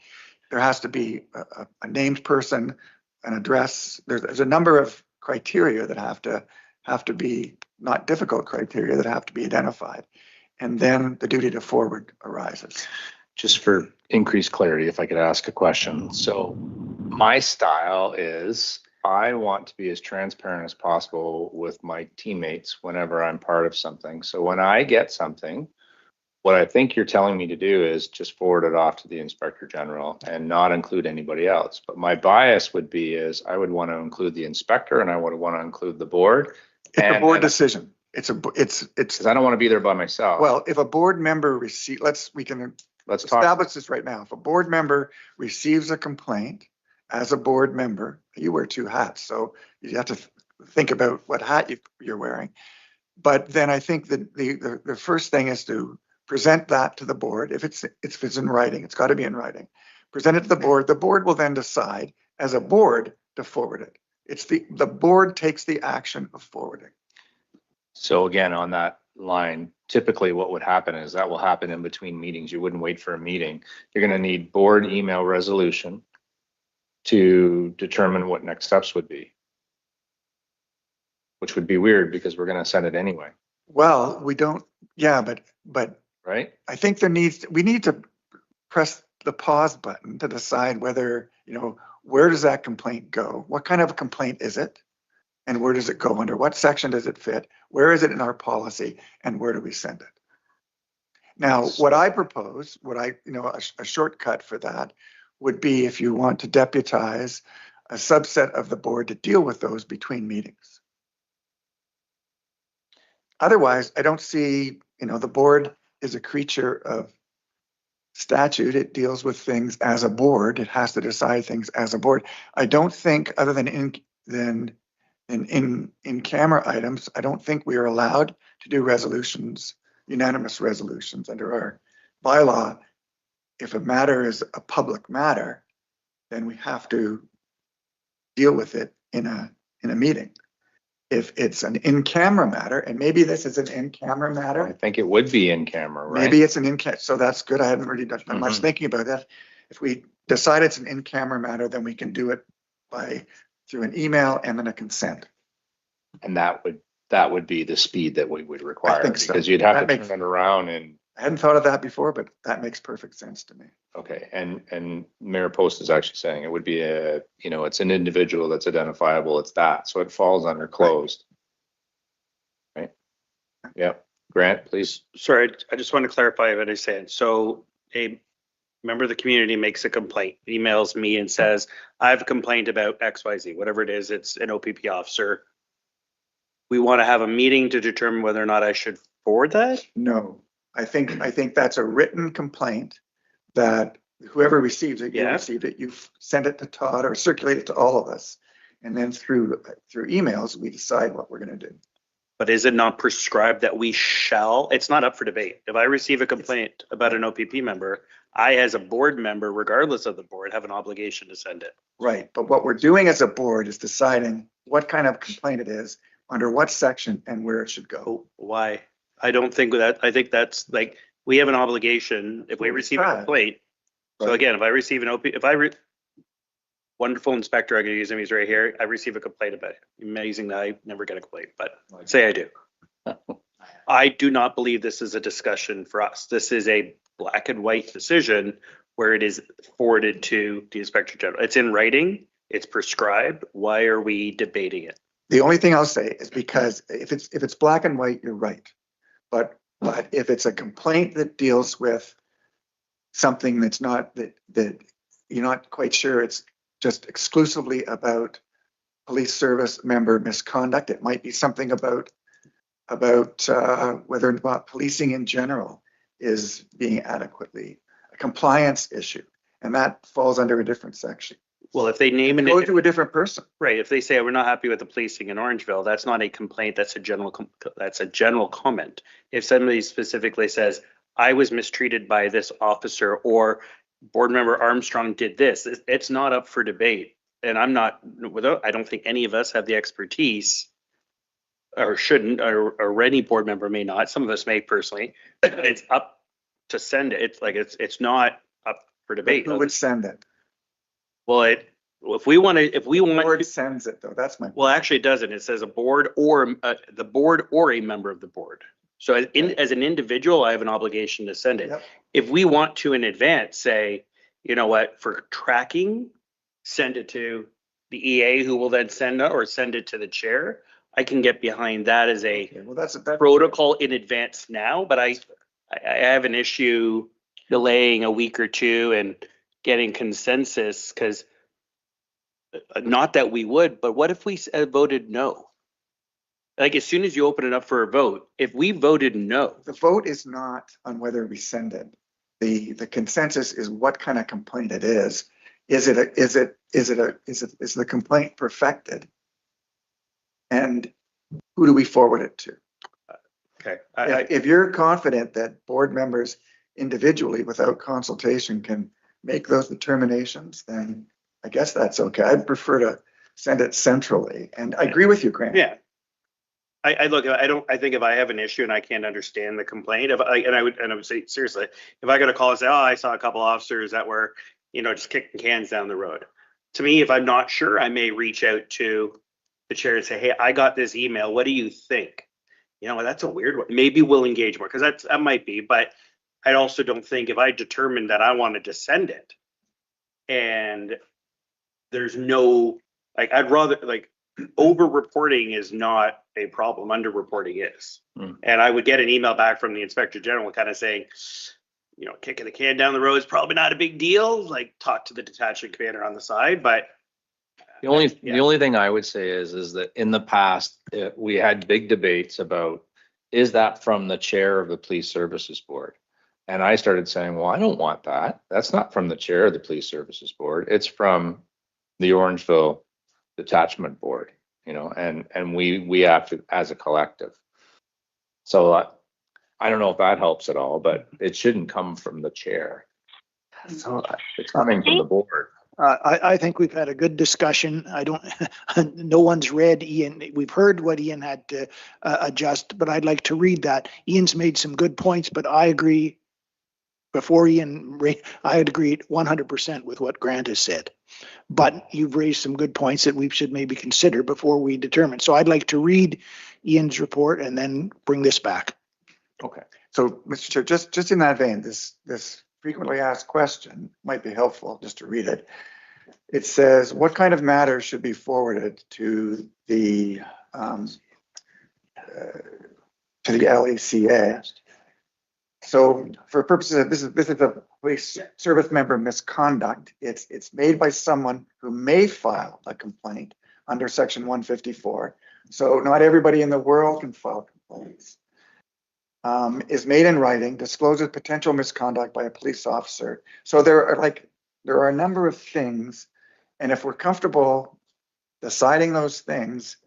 there has to be a named person, an address. There's a number of criteria that have to be, not difficult criteria, that have to be identified. And then the duty to forward arises. Just for increased clarity, if I could ask a question. So my style is I want to be as transparent as possible with my teammates whenever I'm part of something. So when I get something, what I think you're telling me to do is just forward it off to the Inspector General and not include anybody else. But my bias would be is I would want to include the inspector and I would want to include the board. It's a board decision. It's because I don't want to be there by myself. Well, if a board member let's establish this right now. If a board member receives a complaint as a board member, you wear two hats, so you have to think about what hat you're wearing. But then I think that the first thing is to present that to the board. If it's in writing, it's got to be in writing. Present it to the board. The board will then decide as a board to forward it. It's the board takes the action of forwarding. So again, on that line, typically what would happen is that will happen in between meetings. You wouldn't wait for a meeting. You're going to need board email resolution to determine what next steps would be, which would be weird because we're going to send it anyway. Well, we don't. Yeah, but right. I think we need to press the pause button to decide whether, you know, where does that complaint go? What kind of a complaint is it? And where does it go under? What section does it fit? Where is it in our policy? And where do we send it? Now, what I propose, a shortcut for that would be if you want to deputize a subset of the board to deal with those between meetings. Otherwise, I don't see, the board is a creature of statute. It deals with things as a board. It has to decide things as a board. I don't think, other than in camera items, I don't think we are allowed to do resolutions, unanimous resolutions under our bylaw. If a matter is a public matter, then we have to deal with it in a meeting. If it's an in-camera matter, and maybe this is an in-camera matter. I think it would be in camera, right? Maybe it's an in-camera, so that's good. I hadn't really done much thinking about that. If we decide it's an in-camera matter, then we can do it through an email and then a consent. And that would be the speed that we would require. I think so. Because you'd have to turn it around and. I hadn't thought of that before, but that makes perfect sense to me. Okay, and Mayor Post is actually saying it would be it's an individual that's identifiable. It's that, so it falls under closed. Right. Yeah. Grant, please. Sorry, I just want to clarify what I said. So a member of the community makes a complaint, emails me and says, I have a complaint about XYZ, whatever it is, it's an OPP officer. We want to have a meeting to determine whether or not I should forward that? No, I think that's a written complaint that whoever receives it, you received it, you send it to Todd or circulate it to all of us. And then through emails, we decide what we're going to do. But is it not prescribed that we shall? It's not up for debate. If I receive a complaint about an OPP member, I, as a board member, regardless of the board, have an obligation to send it. Right. But what we're doing as a board is deciding what kind of complaint it is, under what section, and where it should go. Why? I don't think that. I think that's like, we have an obligation if we receive a complaint. Right. So again, if I receive wonderful inspector, I can use him, he's right here. I receive a complaint about it. Amazing that I never get a complaint, but say I do. I do not believe this is a discussion for us. This is a black and white decision where it is forwarded to the Inspector General. It's in writing, it's prescribed. Why are we debating it? The only thing I'll say is because if it's black and white, you're right. But if it's a complaint that deals with something that's not that you're not quite sure, it's just exclusively about police service member misconduct. It might be something about whether or not policing in general is being adequately a compliance issue, and that falls under a different section. Well, if they name Go to a different person. right, if they say we're not happy with the policing in Orangeville, that's not a complaint. That's a general comment. If somebody specifically says, I was mistreated by this officer, or board member Armstrong did this, it's not up for debate. And I don't think any of us have the expertise, or shouldn't, or any board member may not. Some of us may personally. It's up to send it. It's not up for debate. Who would send it? Well, if we want The board sends it though. That's my. well, actually it doesn't. It says a board or the board or a member of the board. So as an individual, I have an obligation to send it. Yep. If we want to in advance say, you know what, for tracking, send it to the EA, who will then send it to the chair. I can get behind that as a Okay, well, that's protocol in advance now, but I have an issue delaying a week or two and getting consensus, because not that we would, but what if we voted no? Like, as soon as you open it up for a vote, if we voted no, The vote is not on whether we send it. The consensus is what kind of complaint it is. Is the complaint perfected? And who do we forward it to? okay. If you're confident that board members individually without consultation can make those determinations, then I guess that's okay. I'd prefer to send it centrally. And I agree with you, Grant. Yeah. I think if I have an issue and I can't understand the complaint, I would say seriously, if I got a call and say, oh, I saw a couple officers that were, just kicking cans down the road. To me, if I'm not sure, I may reach out to the chair and say, hey, I got this email. What do you think? That's a weird one. Maybe we'll engage more, because that might be, but I also don't think if I determined that I wanted to send it and there's no, I'd rather, over reporting is not a problem, under reporting is. And I would get an email back from the Inspector General kind of saying, kicking the can down the road is probably not a big deal, talk to the detachment commander on the side. But The only thing I would say is that in the past, we had big debates about, is that from the chair of the Police Services Board? And I started saying, well, I don't want that. That's not from the chair of the Police Services Board. It's from the Orangeville Detachment Board, and we act as a collective. So I don't know if that helps at all, but it shouldn't come from the chair. So it's coming from the board. I think we've had a good discussion. No one's read Ian. We've heard what Ian had to adjust, but I'd like to read that. Ian's made some good points, but I agree. Before Ian, I would agree 100% with what Grant has said. But you've raised some good points that we should maybe consider before we determine. So I'd like to read Ian's report and then bring this back. Okay. So, Mr. Chair, just in that vein, this frequently asked question might be helpful just to read it. It says, what kind of matters should be forwarded to the LECA? So for purposes of this is a police service member misconduct. It's made by someone who may file a complaint under section 154. So not everybody in the world can file complaints. Is made in writing, discloses potential misconduct by a police officer. So there are a number of things, and if we're comfortable deciding those things,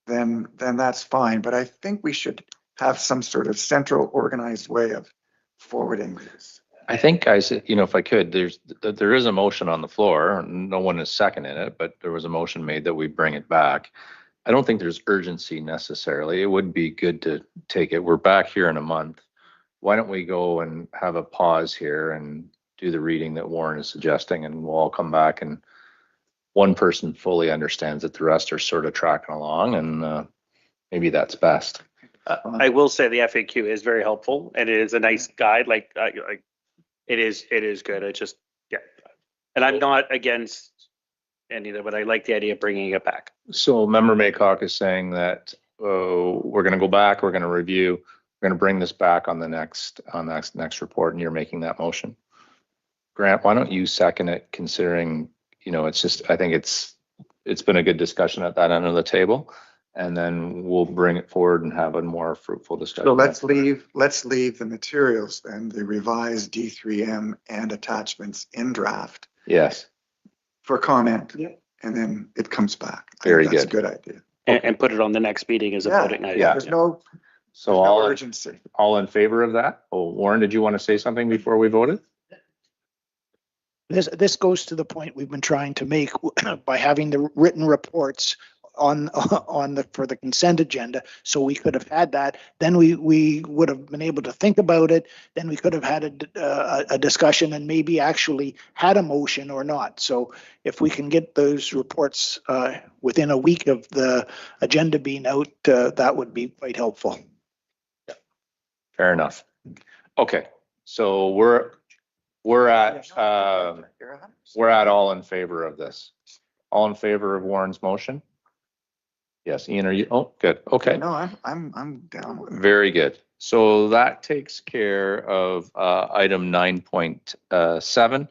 then that's fine. But I think we should have some sort of central organized way of forwarding this. I think, guys, if I could, there is a motion on the floor. No one is seconding it, but there was a motion made that we bring it back. I don't think there's urgency necessarily. It would be good to take it. We're back here in a month. Why don't we go and have a pause here and do the reading that Warren is suggesting, and we'll all come back and one person fully understands it. The rest are sort of tracking along, and maybe that's best. I will say the FAQ is very helpful, and it is a nice guide. It is good. It just, yeah. And I'm not against any of that, but I like the idea of bringing it back. So Member Maycock is saying that we're going to go back, we're going to review, we're going to bring this back on the next report, and you're making that motion. Grant, why don't you second it, considering, it's just, I think it's been a good discussion at that end of the table. and then we'll bring it forward and have a more fruitful discussion. So let's leave the materials then, the revised D3M and attachments in draft Yes. for comment. Yeah. And then it comes back. Very That's good. a good idea. And put it on the next meeting as a voting item. Yeah. There's no So urgency. all in favor of that? Oh, Warren, did you want to say something before we voted? This goes to the point we've been trying to make by having the written reports for the consent agenda. So we could have had that. Then we would have been able to think about it. Then we could have had a discussion and maybe actually had a motion or not. So if we can get those reports within a week of the agenda being out, that would be quite helpful. Fair enough. Okay, so we're at all in favor of this. All in favor of Warren's motion? Yes, Ian, are you? Oh, good. Okay. No, I'm down with it. Very good. So that takes care of item 9.7.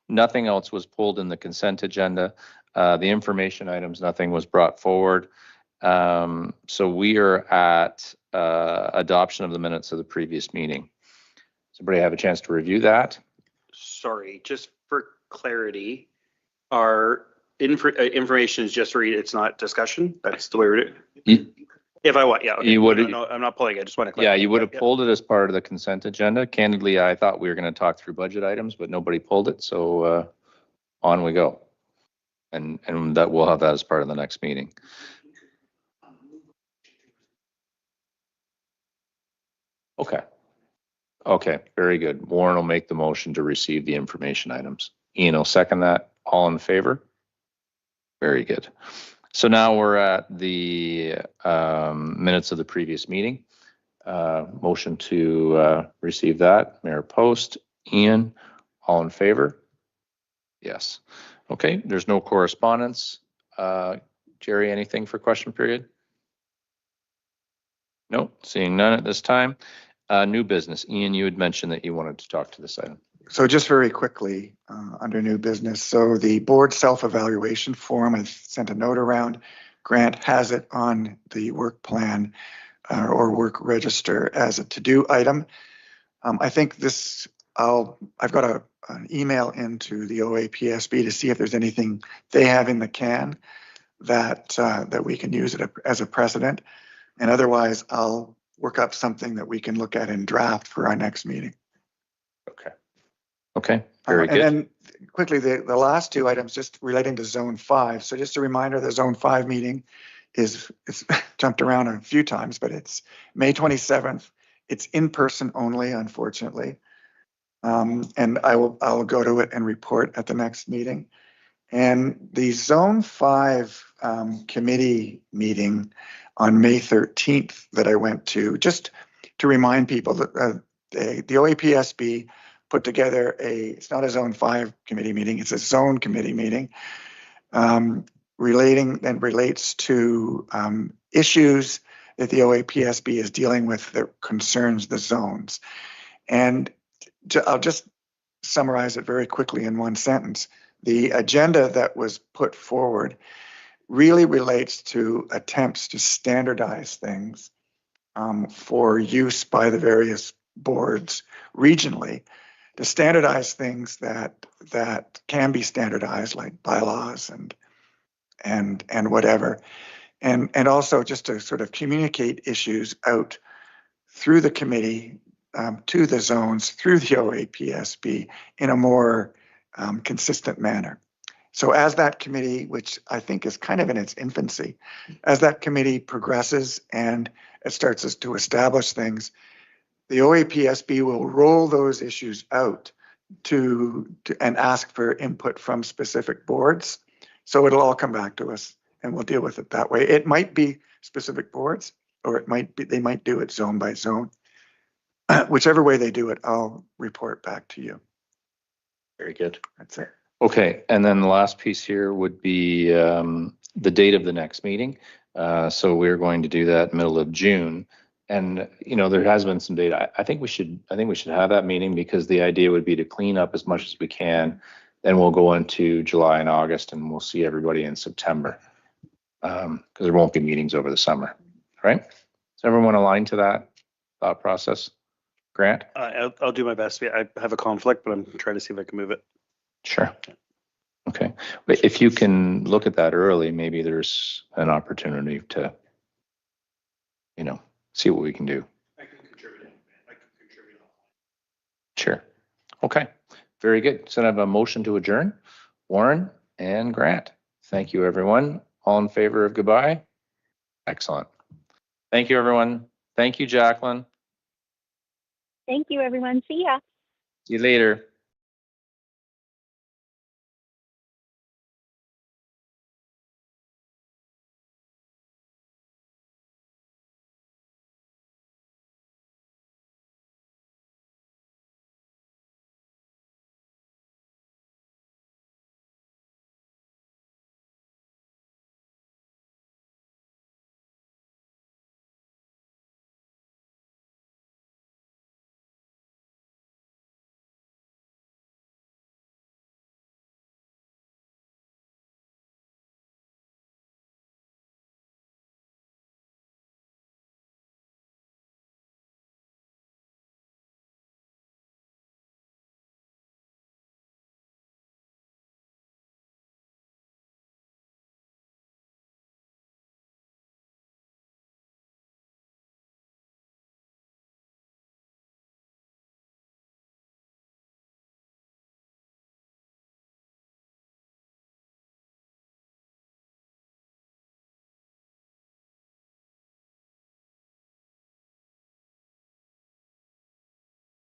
Nothing else was pulled in the consent agenda. The information items, nothing was brought forward. So we are at adoption of the minutes of the previous meeting. Does everybody have a chance to review that? Sorry, just for clarity, our information is just for read, it's not discussion? That's the way we're doing it? If I want, yeah. Okay. You would. No, I'm not pulling it. I just want to clarify. Yeah, you would have pulled it as part of the consent agenda. Candidly, I thought we were going to talk through budget items, but nobody pulled it. So on we go. And that we'll have that as part of the next meeting. Okay. Okay, very good. Warren will make the motion to receive the information items. Ian will second that. All in favor? Very good. So now we're at the minutes of the previous meeting. Motion to receive that. Mayor Post, Ian, all in favor? Yes. Okay, there's no correspondence. Jerry, anything for question period? Nope, seeing none at this time. New business. Ian, you had mentioned that you wanted to talk to this item. So just very quickly, under new business. So the board self-evaluation form, I've sent a note around. Grant has it on the work plan or work register as a to-do item. I think this, I've got an email into the OAPSB to see if there's anything they have in the can that we can use it as a precedent. And otherwise, I'll work up something that we can look at in draft for our next meeting. Okay. Okay, very good. And then quickly, the last two items just relating to Zone 5. So just a reminder, the Zone 5 meeting it's jumped around a few times, but it's May 27th. It's in person only, unfortunately. And I'll go to it and report at the next meeting. And the Zone 5 committee meeting on May 13th that I went to, just to remind people that the OAPSB put together it's not a Zone 5 committee meeting, it's a zone committee meeting relates to issues that the OAPSB is dealing with that concerns the zones. And I'll just summarize it very quickly in one sentence. The agenda that was put forward really relates to attempts to standardize things for use by the various boards regionally, to standardize things that can be standardized, like bylaws and whatever, and also just to sort of communicate issues out through the committee to the zones through the OAPSB in a more consistent manner. So as that committee, which I think is kind of in its infancy, as that committee progresses and it starts to establish things, the OAPSB will roll those issues out to and ask for input from specific boards. So it'll all come back to us and we'll deal with it that way. It might be specific boards, or it might be, they might do it zone by zone. Whichever way they do it, I'll report back to you. Very good. That's it. Okay, and then the last piece here would be the date of the next meeting. So we're going to do that middle of June. And you know, there has been some data. I think we should have that meeting, because the idea would be to clean up as much as we can. Then we'll go into July and August, and we'll see everybody in September. because there won't be meetings over the summer, right? Is everyone aligned to that thought process? Grant? I'll do my best. I have a conflict, but I'm trying to see if I can move it. Sure. Okay. But if you can look at that early, maybe there's an opportunity to, see what we can do. I can contribute. Sure. Okay. Very good. So I have a motion to adjourn. Warren and Grant. Thank you, everyone. All in favor of goodbye? Excellent. Thank you, everyone. Thank you, Jacqueline. Thank you, everyone. See ya. See you later.